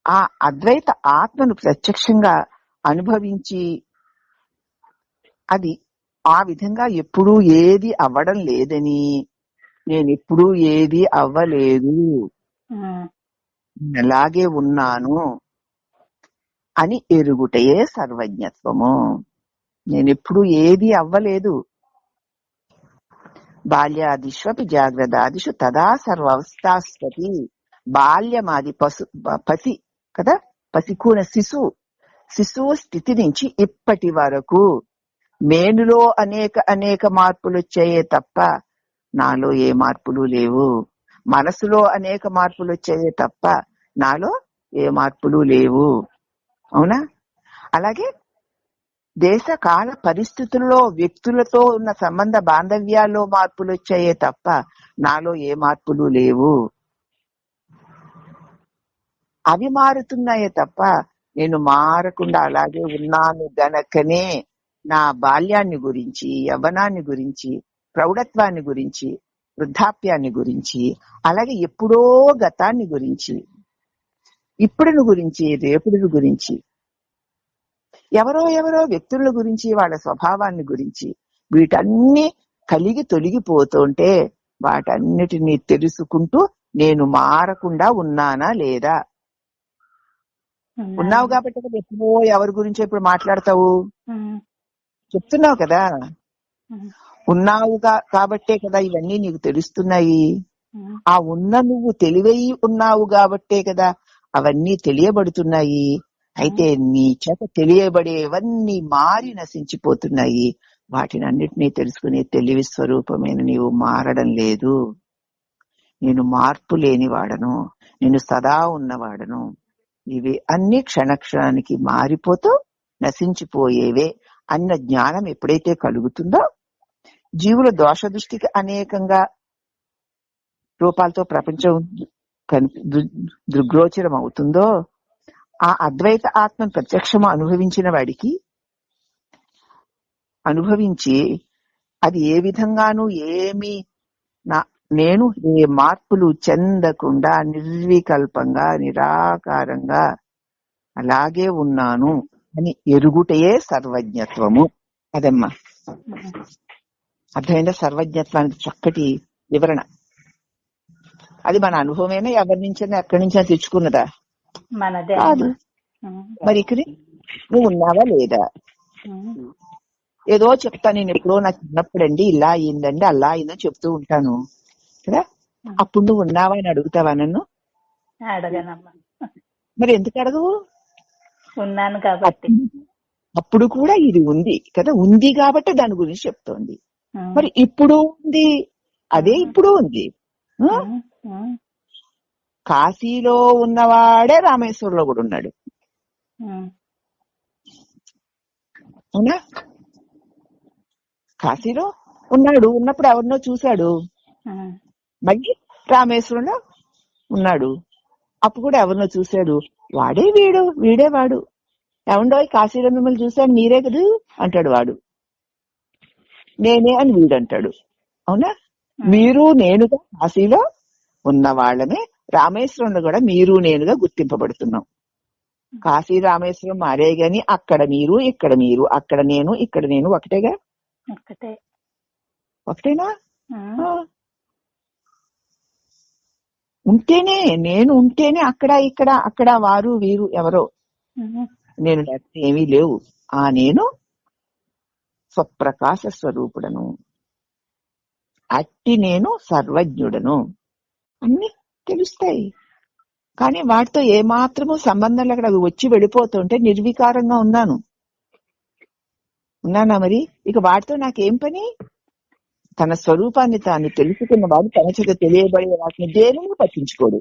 ఆ అద్వైత ఆత్మను ప్రత్యక్షంగా అనుభవించి అది ఆ విధంగా ఎప్పుడూ ఏది అవ్వడం లేదని, నేను ఎప్పుడూ ఏది అవ్వలేదు, అలాగే ఉన్నాను అని ఎరుగుటయే సర్వజ్ఞత్వము. నేనెప్పుడు ఏది అవ్వలేదు. బాల్యాదిష్వపి జాగ్రత్తాదిషు తదా సర్వావస్థాస్పతి. బాల్యమాది పసి కదా, పసికూన శిశువు స్థితి నుంచి ఇప్పటి వరకు మేనులో అనేక మార్పులు వచ్చాయే తప్ప నాలో ఏ మార్పులు లేవు. మనసులో అనేక మార్పులు వచ్చాయే తప్ప నాలో ఏ మార్పులు లేవు. అవునా? అలాగే దేశ కాల పరిస్థితుల్లో వ్యక్తులతో ఉన్న సంబంధ బాంధవ్యాల్లో మార్పులు వచ్చాయే తప్ప నాలో ఏ మార్పులు లేవు. అవి మారుతున్నాయే తప్ప నేను మారకుండా అలాగే ఉన్నాను గనకనే నా బాల్యాన్ని గురించి, యవ్వనాన్ని గురించి, ప్రౌఢత్వాన్ని గురించి, వృద్ధాప్యాన్ని గురించి, అలాగే ఎప్పుడో గతాన్ని గురించి, ఇప్పుడుని గురించి, రేపుడిని గురించి, ఎవరో వ్యక్తుల గురించి, వాళ్ళ స్వభావాన్ని గురించి, వీటన్ని కలిగి తొలగిపోతుంటే వాటన్నిటినీ తెలుసుకుంటూ నేను మారకుండా ఉన్నానా లేదా? ఉన్నావు కాబట్టి కదా ఎప్పుడో ఎవరి గురించో ఇప్పుడు మాట్లాడతావు, చెప్తున్నావు కదా. ఉన్నావు కాబట్టే కదా ఇవన్నీ నీకు తెలుస్తున్నాయి. ఆ ఉన్న నువ్వు తెలివై ఉన్నావు కాబట్టే కదా అవన్నీ తెలియబడుతున్నాయి. అయితే నీ చేత తెలియబడేవన్నీ మారి నశించిపోతున్నాయి. వాటిని అన్నిటినీ తెలుసుకునే తెలివి స్వరూపమైన నీవు మారడం లేదు. నేను మార్పు లేనివాడను, నేను సదా ఉన్నవాడను. ఇవి అన్ని క్షణక్షణానికి మారిపోతూ నశించిపోయేవే అన్న జ్ఞానం ఎప్పుడైతే కలుగుతుందో, జీవుల దోష దృష్టికి అనేకంగా రూపాలతో ప్రపంచం దృగ్గోచరం అవుతుందో, ఆ అద్వైత ఆత్మను ప్రత్యక్షము అనుభవించిన వాడికి, అనుభవించి అది ఏ విధంగానూ ఏమి నేను ఏ మార్పులు చెందకుండా నిర్వికల్పంగా నిరాకారంగా అలాగే ఉన్నాను అని ఎరుగుటయే సర్వజ్ఞత్వము. అదమ్మా అర్థమైందా? సర్వజ్ఞత్వానికి చక్కటి వివరణ. అది మన అనుభవమైనా ఎవరి నుంచైనా ఎక్కడి నుంచైనా తెచ్చుకున్నదా? మనదే కాదు. మరి ఇక్కడ నువ్వు ఉన్నావా లేదా? ఏదో చెప్తాను నేను, ఎప్పుడో నాకు చిన్నప్పుడు అండి ఇలా అయిందండి అలా అయిందని చెప్తూ ఉంటాను కదా. అప్పుడు నువ్వు ఉన్నావా అని అడుగుతావా నన్ను? అడగనమ్మా. మరి ఎందుకు అడగవు? ఉన్నాను కాబట్టి. అప్పుడు కూడా ఇది ఉంది కదా, ఉంది కాబట్టి దాని గురించి చెప్తోంది. మరి ఇప్పుడు ఉంది, అదే ఇప్పుడు ఉంది. కాశీలో ఉన్నవాడే రామేశ్వరంలో కూడా ఉన్నాడు, అవునా? కాశీలో ఉన్నాడు, ఉన్నప్పుడు ఎవరినో చూశాడు, మళ్ళీ రామేశ్వరంలో ఉన్నాడు, అప్పుడు కూడా ఎవరినో చూశాడు. వాడే వీడు, వీడే వాడు. ఏమండో కాశీలో మిమ్మల్ని చూశాను, మీరే కదా అంటాడు వాడు. నేనే అని వీడు అంటాడు, అవునా? మీరు నేనుగా కాశీలో ఉన్న వాళ్ళమే రామేశ్వరంలో కూడా మీరు నేనుగా గుర్తింపబడుతున్నాం. కాశీ రామేశ్వరం మారే గాని అక్కడ మీరు ఇక్కడ మీరు, అక్కడ నేను ఇక్కడ నేను ఒకటేగా. ఒకటేనా? ఉంటేనే నేను, ఉంటేనే అక్కడ ఇక్కడ, అక్కడ వారు వీరు ఎవరో. నేను లేకపోతే ఏమీ లేవు. ఆ నేను స్వప్రకాశ స్వరూపుడను, అట్టి నేను సర్వజ్ఞుడను. అన్ని తెలుస్తాయి, కానీ వాటితో ఏమాత్రము సంబంధం లేకుండా అవి వచ్చి వెళ్ళిపోతుంటే నిర్వికారంగా ఉన్నానా? మరి ఇక వాటితో నాకేం పని? తన స్వరూపాన్ని తాను తెలుసుకున్న వాడు తన చేత తెలియబడే వాటిని దేనిని పట్టించుకోడు.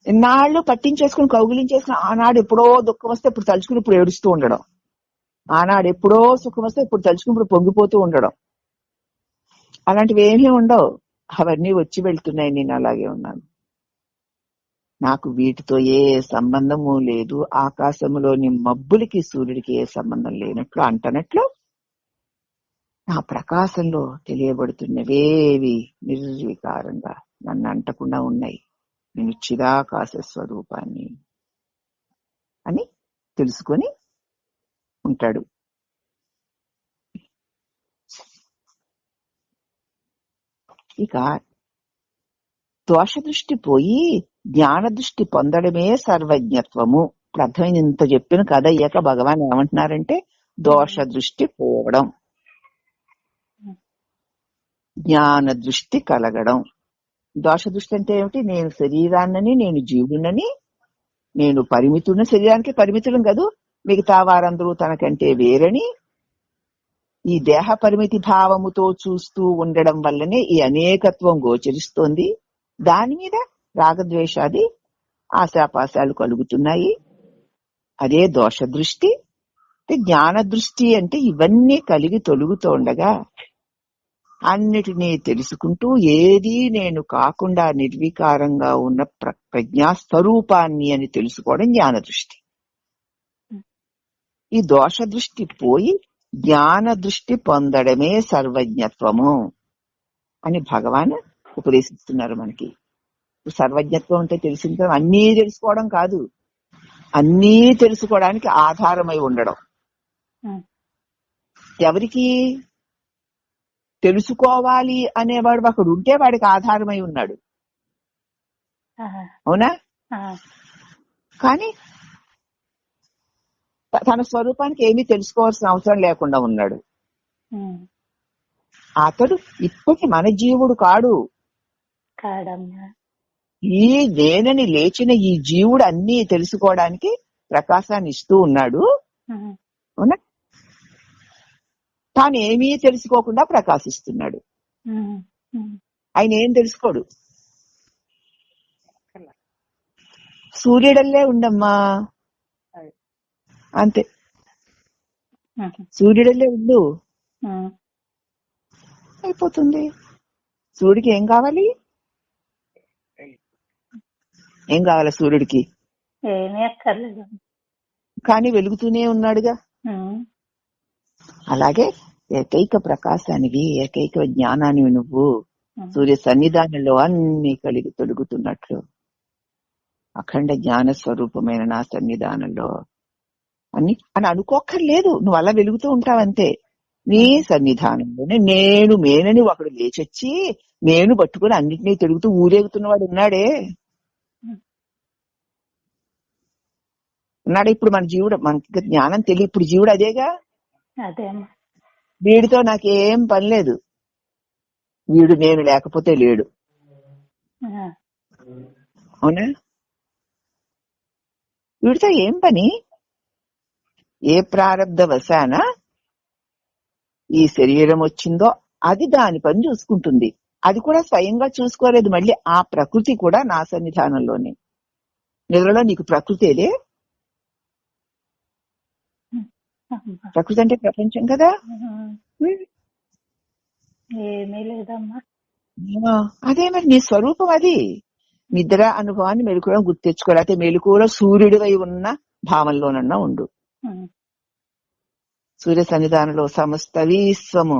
ఇన్నాళ్ళు పట్టించేసుకుని కౌగిలించేసుకుని ఆనాడు ఎప్పుడో దుఃఖం వస్తే ఇప్పుడు తలుచుకుని ఇప్పుడు ఏడుస్తూ ఉండడం, ఆనాడు ఎప్పుడో సుఖం వస్తే ఇప్పుడు తలుచుకుని ఇప్పుడు పొంగిపోతూ ఉండడం, అలాంటివి ఏమీ ఉండవు. అవన్నీ వచ్చి వెళ్తున్నాయి, నేను అలాగే ఉన్నాను. నాకు వీటితో ఏ సంబంధము లేదు. ఆకాశంలోని మబ్బులకి సూర్యుడికి ఏ సంబంధం లేనట్లు అంటనట్లు నా ప్రకాశంలో తెలియబడుతున్నవేవి నిర్వికారంగా నన్ను అంటకుండా ఉన్నాయి. నేను చిరాకాశ స్వరూపాన్ని అని తెలుసుకొని ఉంటాడు. ఇక దోష దృష్టి పోయి జ్ఞాన దృష్టి పొందడమే సర్వజ్ఞత్వము. ఇప్పుడు అర్థమైంది. ఇంత చెప్పిన కథ అయ్యాక భగవాన్ ఏమంటున్నారంటే దోష దృష్టి పోవడం, జ్ఞాన దృష్టి కలగడం. దోష దృష్టి అంటే ఏమిటి? నేను శరీరాన్నని, నేను జీవుడినని, నేను పరిమితున్న శరీరానికి పరిమితులం కాదు, మిగతా వారందరూ తనకంటే వేరని ఈ దేహ పరిమితి భావముతో చూస్తూ ఉండడం వల్లనే ఈ అనేకత్వం గోచరిస్తోంది. దాని మీద రాగద్వేషాది ఆశాపాశాలు కలుగుతున్నాయి. అదే దోష దృష్టి. జ్ఞాన దృష్టి అంటే ఇవన్నీ కలిగి తొలుగుతోండగా అన్నిటినీ తెలుసుకుంటూ ఏదీ నేను కాకుండా నిర్వికారంగా ఉన్న ప్రజ్ఞాస్వరూపాన్ని అని తెలుసుకోవడం జ్ఞాన దృష్టి. ఈ దోష దృష్టి పోయి జ్ఞాన దృష్టి పొందడమే సర్వజ్ఞత్వము అని భగవాన్ ఉపదేశిస్తున్నారు మనకి. సర్వజ్ఞత్వం అంటే తెలిసిన అన్నీ తెలుసుకోవడం కాదు, అన్నీ తెలుసుకోవడానికి ఆధారమై ఉండడం. ఎవరికి తెలుసుకోవాలి అనేవాడు ఒకడు ఉంటే వాడికి ఆధారమై ఉన్నాడు, అవునా? కానీ తన స్వరూపానికి ఏమీ తెలుసుకోవాల్సిన అవసరం లేకుండా ఉన్నాడు. అతడు ఇప్పటి మన జీవుడు కాడు. ఈ నేనని లేచిన ఈ జీవుడు అన్ని తెలుసుకోవడానికి ప్రకాశాన్ని ఇస్తూ ఉన్నాడు, అవునా? తాను ఏమీ తెలుసుకోకుండా ప్రకాశిస్తున్నాడు. ఆయన ఏం తెలుసుకోడు. సూర్యుడల్లే ఉండమ్మా, అంతే. సూర్యుడల్లే ఉండు, అయిపోతుంది. సూర్యుడికి ఏం కావాలి? ఏం కావాలి సూర్యుడికి? కానీ వెలుగుతూనే ఉన్నాడుగా. అలాగే ఏకైక ప్రకాశానివి, ఏకైక జ్ఞానానివి నువ్వు. సూర్య సన్నిధానంలో అన్ని కలిగి తొలుగుతున్నట్లు అఖండ జ్ఞాన స్వరూపమైన నా సన్నిధానంలో అన్ని అని అనుకోక్కర్లేదు. నువ్వు అలా వెలుగుతూ ఉంటావంతే. నీ సన్నిధానంలోనే మేనని ఒకడు లేచొచ్చి నేను పట్టుకుని అన్నిటినీ తిరుగుతూ ఊరేగుతున్నవాడు ఉన్నాడే. ఉన్నాడు. ఇప్పుడు మన జీవుడు, మనకి జ్ఞానం తెలియ, ఇప్పుడు జీవుడు అదేగా. వీడితో నాకేం పని లేదు, వీడు నేను లేకపోతే లేడు. అవునా? వీడితో ఏం పని? ఏ ప్రారబ్ధ వశాన ఈ శరీరం వచ్చిందో అది దాని పని చూసుకుంటుంది. అది కూడా స్వయంగా చూసుకోలేదు. మళ్ళీ ఆ ప్రకృతి కూడా నా సన్నిధానంలోనే. నిద్రలో నీకు ప్రకృతేలే. ప్రకృతి అంటే ప్రపంచం కదా. ఏమీ లేదమ్మా. అదే మరి నీ స్వరూపం అది. నిద్ర అనుభవాన్ని మెలకువలో గుర్తెచ్చుకోలేకపోతే మెలకువలో సూర్యుడివై ఉన్న భావంలోనన్నా ఉండు. సూర్య సన్నిధానంలో సమస్త విశ్వము,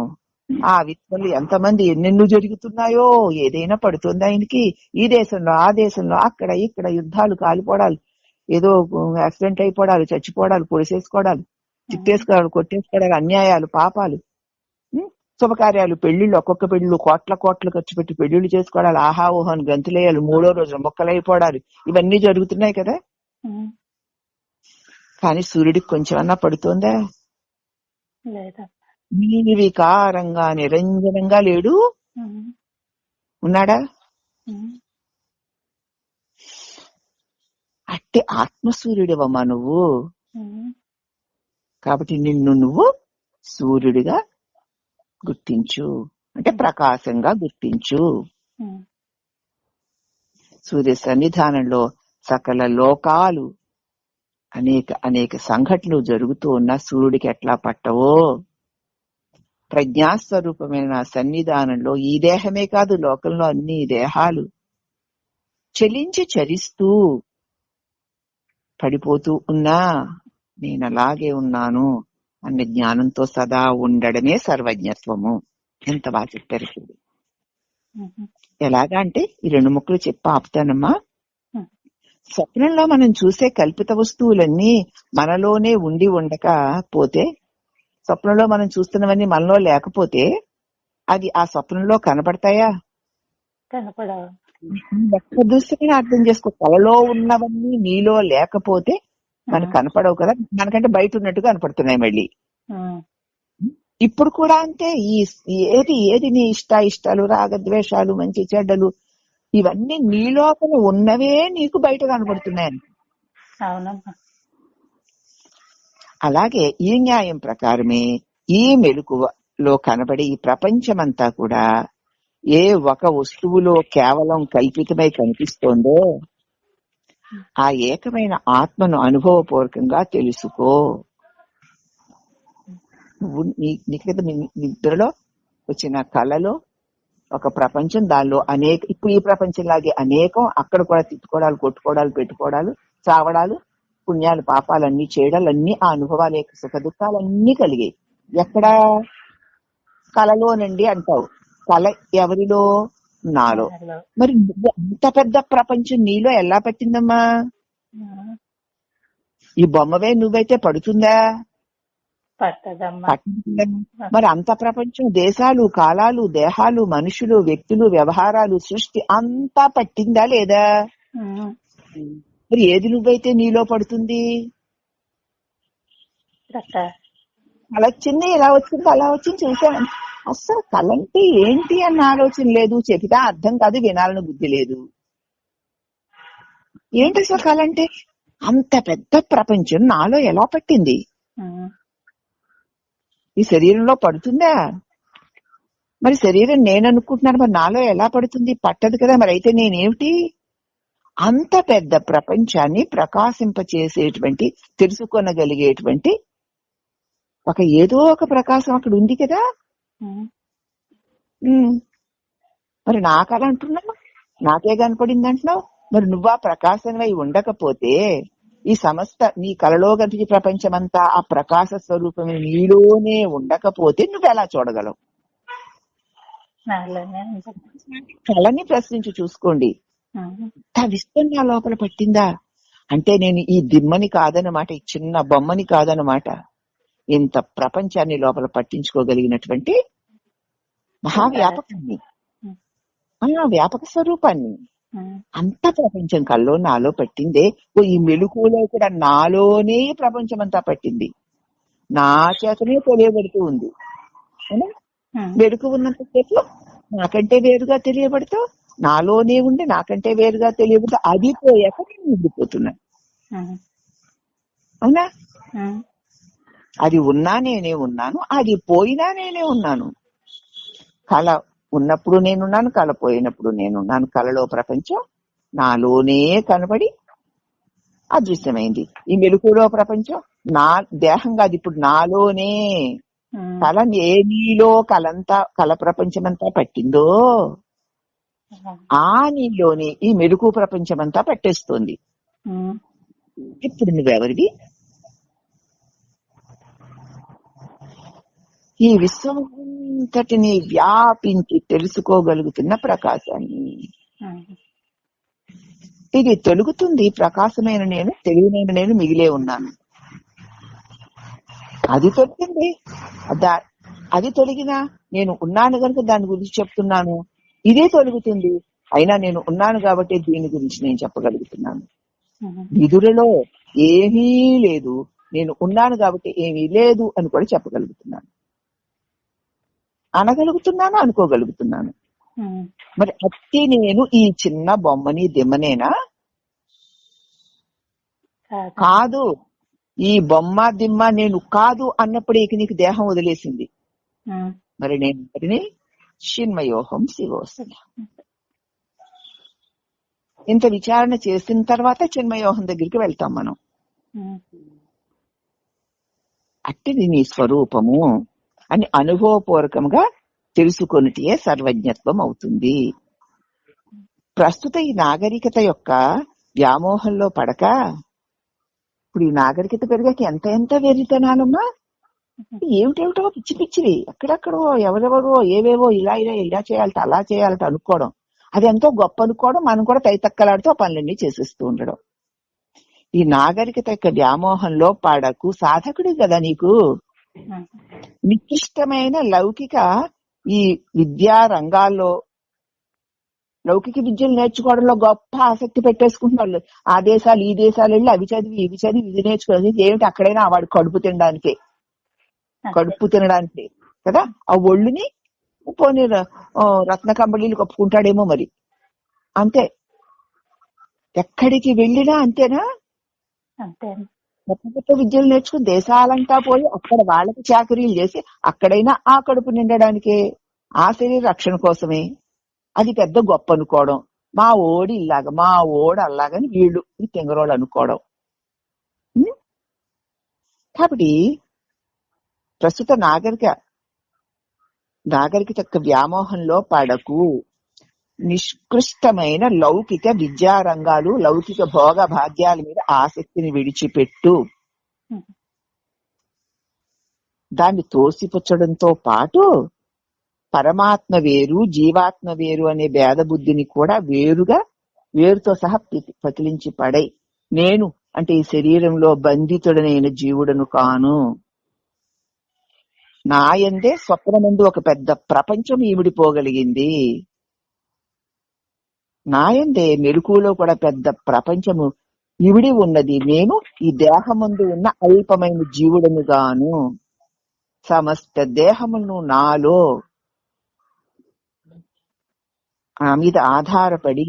ఆ విశ్వంలో ఎంతమంది ఎన్నెన్నో జరుగుతున్నాయో, ఏదైనా పడుతుంది ఆయనకి. ఈ దేశంలో ఆ దేశంలో అక్కడ ఇక్కడ యుద్ధాలు, కాలిపోవడాలు, ఏదో యాక్సిడెంట్ అయిపోవడాలు, చచ్చిపోవడాలు, పొడిసేసుకోవడాలు, చిట్టేసుకోవడాలు, కొట్టేసుకోవడాలు, అన్యాయాలు, పాపాలు, శుభకార్యాలు, పెళ్లిళ్ళు, ఒక్కొక్క పెళ్లిళ్ళు కోట్ల ఖర్చు పెట్టి పెళ్లిళ్ళు చేసుకోవడాలు, ఆహా ఊహన్ గంతులేయాలు, 3వ రోజు మొక్కలైపోవడాలు, ఇవన్నీ జరుగుతున్నాయి కదా. కానీ సూర్యుడికి కొంచెం అన్నా పడుతోందా? నిర్వికారంగా నిరంజనంగా లేడు. ఉన్నాడా? అట్టి ఆత్మసూర్యుడివమ్మా నువ్వు. కాబట్టి నిన్ను నువ్వు సూర్యుడిగా గుర్తించు, అంటే ప్రకాశంగా గుర్తించు. సూర్య సన్నిధానంలో సకల లోకాలు, అనేక సంఘటనలు జరుగుతూ ఉన్న సూర్యుడికి ఎట్లా పట్టవో, ప్రజ్ఞాస్వరూపమైన సన్నిధానంలో ఈ దేహమే కాదు, లోకంలో అన్ని దేహాలు చలించి చరిస్తూ పడిపోతూ ఉన్నా నేను అలాగే ఉన్నాను అనే జ్ఞానంతో సదా ఉండడమే సర్వజ్ఞత్వము. ఎంత బాగా చెప్పారు. ఎలాగా అంటే ఈ 2 ముక్కలు చెప్పి ఆపుతానమ్మా. స్వప్నంలో మనం చూసే కల్పిత వస్తువులన్నీ మనలోనే ఉండి ఉండకపోతే, స్వప్నంలో మనం చూస్తున్నవన్నీ మనలో లేకపోతే అది ఆ స్వప్నంలో కనపడతాయా? కనపడవు. ఒక్క దృష్టిని అర్థం చేసుకో. కలలో ఉన్నవన్నీ నీలో లేకపోతే మనకు కనపడవు కదా. మనకంటే బయట ఉన్నట్టుగా కనపడుతున్నాయి మళ్ళీ. ఇప్పుడు కూడా అంతే. ఏది నీ ఇష్టాలు, రాగద్వేషాలు, మంచి చెడ్డలు, ఇవన్నీ నీ లోపల ఉన్నవే నీకు బయట కనపడుతున్నాయని. అలాగే ఈ న్యాయం ప్రకారమే ఈ మెలకువలో కనబడే ఈ ప్రపంచమంతా కూడా ఏ ఒక వస్తువులో కేవలం కల్పితమై కనిపిస్తోందో ఆ ఏకమైన ఆత్మను అనుభవపూర్వకంగా తెలుసుకో. నువ్వు నిద్రలో వచ్చిన కళలో ఒక ప్రపంచం, దానిలో ఇప్పుడు ఈ ప్రపంచంలాగే అనేకం, అక్కడ కూడా తిట్టుకోవడాలు, కొట్టుకోవడాలు, పెట్టుకోవడాలు, చావడాలు, పుణ్యాలు, పాపాలన్నీ చేయడాలు, అన్ని ఆ అనుభవాలు, సుఖ దుఃఖాలన్నీ కలిగాయి. ఎక్కడ? కళలోనండి అంటావు. కళ ఎవరిలో? నాలో. మరి అంత పెద్ద ప్రపంచం నీలో ఎలా పట్టిందమ్మా? ఈ బొమ్మవే నువ్వైతే పడుతుందా? మరి అంత ప్రపంచం, దేశాలు, కాలాలు, దేహాలు, మనుషులు, వ్యక్తులు, వ్యవహారాలు, సృష్టి అంతా పట్టిందా లేదా? మరి ఏది నువ్వైతే నీలో పడుతుంది? అలా వచ్చింది, ఇలా వచ్చింది, అలా వచ్చింది, చూసాను. అసలు కళంటే ఏంటి అన్న ఆలోచన లేదు, చెబితే అర్థం కాదు, వినాలని బుద్ధి లేదు. ఏంటి అసలు కళంటే? అంత పెద్ద ప్రపంచం నాలో ఎలా పట్టింది? ఈ శరీరంలో పడుతుందా? మరి శరీరం నేను అనుకుంటున్నాను, మరి నాలో ఎలా పడుతుంది? పట్టదు కదా. మరి అయితే నేనేమిటి? అంత పెద్ద ప్రపంచాన్ని ప్రకాశింపచేసేటువంటి, తెలుసుకొనగలిగేటువంటి ఏదో ఒక ప్రకాశం అక్కడ ఉంది కదా. మరి నాకు అలా అంటున్నావు, నాకే కనపడింది అంటున్నావు. మరి నువ్వు ఆ ప్రకాశమై ఉండకపోతే ఈ సమస్త నీ కలలో గతి ప్రపంచమంతా ఆ ప్రకాశ స్వరూపమైన నీలోనే ఉండకపోతే నువ్వెలా చూడగలవు? కళని ప్రశ్నించి చూసుకోండి. విశ్వం నా లోపల పట్టిందా అంటే నేను ఈ దిమ్మని కాదన్నమాట, ఈ చిన్న బొమ్మని కాదన్నమాట. ఇంత ప్రపంచాన్ని లోపల పట్టించుకోగలిగినటువంటి మహావ్యాపకాన్ని, వ్యాపక స్వరూపాన్ని, అంత ప్రపంచం కల్లో నాలో పట్టిందే. ఈ మెలకువలో కూడా నాలోనే ప్రపంచం అంతా పట్టింది, నా చేతనే తెలియబడుతూ ఉంది. మెలకు ఉన్నంతసేపు నాకంటే వేరుగా తెలియబడుతూ, నాలోనే ఉండి నాకంటే వేరుగా తెలియబడుతూ, అది పోయాక నేను ఉండిపోతున్నాను. అవునా? అది ఉన్నా నేనే ఉన్నాను, అది పోయినా నేనే ఉన్నాను. కళ ఉన్నప్పుడు నేనున్నాను, కళ పోయినప్పుడు నేనున్నాను. కళలో ప్రపంచం నాలోనే కనబడి అదృశ్యమైంది. ఈ మెలకులో ప్రపంచం నా దేహం కాదు, ఇప్పుడు నాలోనే. కళ ఏ నీలో కళ ప్రపంచమంతా పట్టిందో ఆ నీలోనే ఈ మెలకు ప్రపంచమంతా పట్టేస్తుంది. ఇప్పుడు నువ్వెవరివి? ఈ విశ్వమంతటిని వ్యాపించి తెలుసుకోగలుగుతున్న ప్రకాశాన్ని. ఇది తొలుగుతుంది ప్రకాశమైన నేను, తెలివినైన నేను మిగిలే ఉన్నాను. అది తొలిగింది, అది తొలగినా నేను ఉన్నాను కనుక దాని గురించి చెప్తున్నాను. ఇదే తొలుగుతుంది, అయినా నేను ఉన్నాను కాబట్టి దీని గురించి నేను చెప్పగలుగుతున్నాను. విధులలో ఏమీ లేదు, నేను ఉన్నాను కాబట్టి ఏమీ లేదు అని కూడా చెప్పగలుగుతున్నాను, అనగలుగుతున్నాను, అనుకోగలుగుతున్నాను. మరి అట్టి నేను ఈ చిన్న బొమ్మని దిమ్మనేనా? కాదు. ఈ బొమ్మ దిమ్మ నేను కాదు అన్నప్పుడే నీకు దేహం వదిలేసింది. మరి నేను వాటిని చిన్మయోహం శివోస్మి. ఇంత విచారణ చేసిన తర్వాత చిన్మయోహం దగ్గరికి వెళ్తాం మనం. అట్టిది నీ స్వరూపము అని అనుభవపూర్వకంగా తెలుసుకొనిటే సర్వజ్ఞత్వం అవుతుంది. ప్రస్తుత ఈ నాగరికత యొక్క వ్యామోహంలో పడక, ఇప్పుడు ఈ నాగరికత పెరిగాక ఎంత వెర్రితనాలమ్మా, ఏమిటేమిటో పిచ్చి పిచ్చివి, ఎక్కడెక్కడో ఎవరెవరో ఏవేవో ఇలా చేయాలట అలా చేయాలట అనుకోవడం, అది ఎంతో గొప్ప అనుకోవడం, మనం కూడా తైతక్కలాడుతూ పనులన్నీ చేసేస్తూ ఉండడం. ఈ నాగరికత యొక్క వ్యామోహంలో పడకు, సాధకుడు కదా నీకు. నికృష్టమైన లౌకిక ఈ విద్యా రంగాల్లో లౌకిక విద్యలు నేర్చుకోవడంలో గొప్ప ఆసక్తి పెట్టేసుకుంటున్నారు. ఆ దేశాలు ఈ దేశాలు వెళ్ళి అవి చదివి ఇది నేర్చుకోవాలి. ఏమిటి అక్కడైనా వాడు కడుపు తినడానికి కదా, ఆ ఒళ్ళుని పోనీ రత్న కంబళీలు కప్పుకుంటాడేమో మరి, అంతే. ఎక్కడికి వెళ్ళినా అంతేనా? కొత్త విద్యలు నేర్చుకుని దేశాలంటా పోయి అక్కడ వాళ్ళకి చాకరీలు చేసి అక్కడైనా ఆ కడుపు నిండడానికే, ఆ శరీర రక్షణ కోసమే. అది పెద్ద గొప్ప అనుకోవడం, మా ఓడి ఇలాగా మా ఓడి అలాగని వీళ్ళు ఈ తెంగరోళ్ళు అనుకోవడం. కాబట్టి ప్రస్తుత నాగరికత యొక్క వ్యామోహంలో పడకు. నిష్కృష్టమైన లౌకిక విద్యారంగాలు, లౌకిక భోగ భాగ్యాల మీద ఆసక్తిని విడిచిపెట్టు. దాన్ని తోసిపుచ్చడంతో పాటు పరమాత్మ వేరు జీవాత్మ వేరు అనే భేద బుద్ధిని కూడా వేరుతో సహా పకిలించి పడై. నేను అంటే ఈ శరీరంలో బంధితుడనైన జీవుడను కాను. నాయందే స్వప్నమందు ఒక పెద్ద ప్రపంచం ఈమిడిపోగలిగింది. నాయందే మెలకువలో కూడా పెద్ద ప్రపంచము ఇవిడి ఉన్నది. నేను ఈ దేహమందు ఉన్న అల్పమైన జీవుడను గాను. సమస్త దేహమును నాలో ఆ మీద ఆధారపడి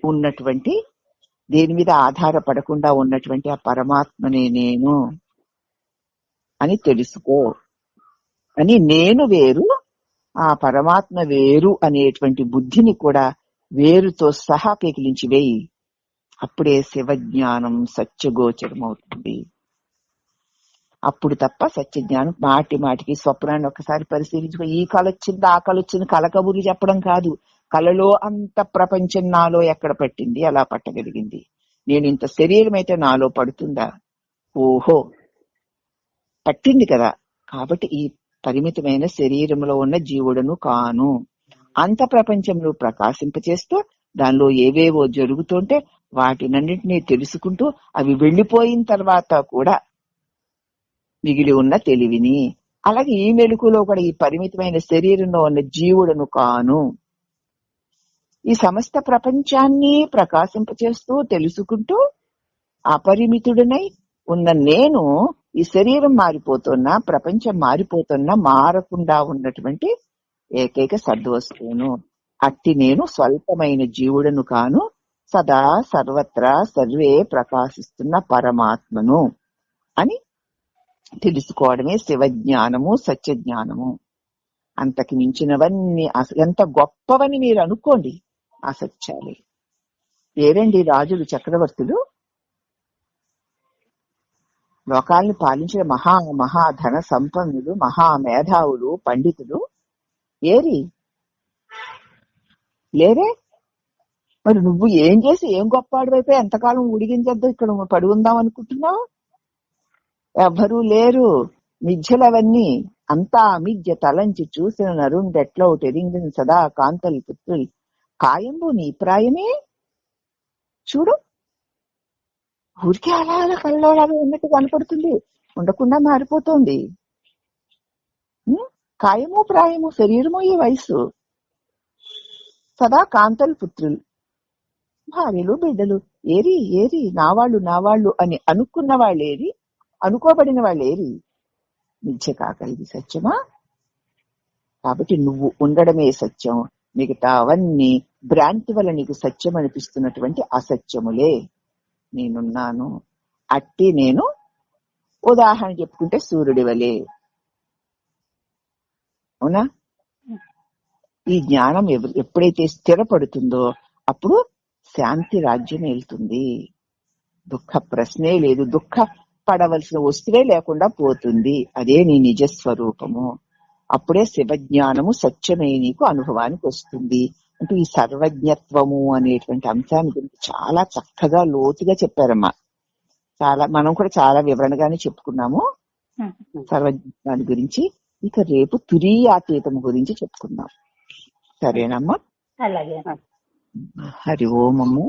ఉన్నటువంటి, దేని మీద ఆధారపడకుండా ఉన్నటువంటి ఆ పరమాత్మనే నేను అని తెలుసుకో అని. నేను వేరు, ఆ పరమాత్మ వేరు అనేటువంటి బుద్ధిని కూడా వేరుతో సహా పెకిలించి వేయి. అప్పుడే శివజ్ఞానం సత్యగోచరం అవుతుంది. అప్పుడు తప్ప సత్యజ్ఞానం మాటికి స్వప్నాన్ని ఒకసారి పరిశీలించుకో. ఈ కళ వచ్చింది ఆ కళ వచ్చింది కళ కబుర్లు చెప్పడం కాదు. కళలో అంత ప్రపంచం నాలో ఎక్కడ పట్టింది, ఎలా పట్టగలిగింది? నేను ఇంత శరీరం అయితే నాలో పడుతుందా? ఓహో పట్టింది కదా, కాబట్టి ఈ పరిమితమైన శరీరంలో ఉన్న జీవుడను కాను. అంత ప్రపంచంలో ప్రకాశింపచేస్తూ దానిలో ఏవేవో జరుగుతుంటే వాటినన్నింటినీ తెలుసుకుంటూ అవి వెళ్లిపోయిన తర్వాత కూడా మిగిలి ఉన్న తెలివిని. అలాగే ఈ మెలకులో కూడా ఈ పరిమితమైన శరీరంలో ఉన్న జీవుడను కాను. ఈ సమస్త ప్రపంచాన్ని ప్రకాశింపచేస్తూ తెలుసుకుంటూ అపరిమితుడనై ఉన్న నేను ఈ శరీరం మారిపోతున్నా, ప్రపంచం మారిపోతున్నా మారకుండా ఉన్నటువంటి ఏకైక సద్వస్తువును. అట్టి నేను స్వల్పమైన జీవుడను కాను, సదా సర్వత్రా సర్వే ప్రకాశిస్తున్న పరమాత్మను అని తెలుసుకోవడమే శివజ్ఞానము, సత్యజ్ఞానము. అంతకు మించినవన్నీ ఎంత గొప్పవని మీరు అనుకోండి ఆ సత్యాలే. ఏరండి రాజులు, చక్రవర్తులు, లోకాలను పాలించిన మహా ధన సంపన్నులు, మహామేధావులు, పండితులు ఏరి లేరే? మరి నువ్వు ఏం చేసి ఏం గొప్పవాడివైపోయి ఎంతకాలం ఉడిగించేద్దాం ఇక్కడ పడి ఉందాం అనుకుంటున్నావు? ఎవ్వరూ లేరు. మిథ్యలవన్నీ. అంతా మిథ్య తలంచి చూసిన నరుండెట్లో తెరింగిన సదా కాంతలి పుత్రులు కాయంబు నీ ప్రాయమే. చూడు, ఊరికే అలా అలా కల్లోలాగా ఉన్నట్టు కనపడుతుంది, ఉండకుండా మారిపోతుంది. కాయము ప్రాయము, శరీరము ఈ వయసు. సదా కాంతలు పుత్రులు, భార్యలు, బిడ్డలు ఏరి ఏరి నావాళ్ళు అని అనుకున్న వాళ్ళేరి, అనుకోబడిన వాళ్ళేరి. మిథ్య కాకలిది సత్యమా? కాబట్టి నువ్వు ఉండడమే సత్యం, మిగతా అవన్నీ భ్రాంతి వల్ల నీకు సత్యం అనిపిస్తున్నటువంటి అసత్యములే. నేనున్నాను. అట్టి నేను ఉదాహరణ చెప్పుకుంటే సూర్యుడి వలె. అవునా? ఈ జ్ఞానం ఎప్పుడైతే స్థిరపడుతుందో అప్పుడు శాంతి రాజ్యం వెళ్తుంది. దుఃఖ ప్రశ్నే లేదు, దుఃఖ పడవలసిన వస్తువే లేకుండా పోతుంది. అదే నీ నిజస్వరూపము. అప్పుడే శివజ్ఞానము సత్యమే నీకు అనుభవానికి వస్తుంది. అంటే ఈ సర్వజ్ఞత్వము అనేటువంటి అంశాన్ని గురించి చాలా చక్కగా లోతుగా చెప్పారమ్మా. మనం కూడా చాలా వివరణగానే చెప్పుకున్నాము సర్వజ్ఞాని గురించి. ఇక రేపు తురీయాతీతం గురించి చెప్పుకుందాం. సరేనమ్మా? అలాగే. హరి ఓమము.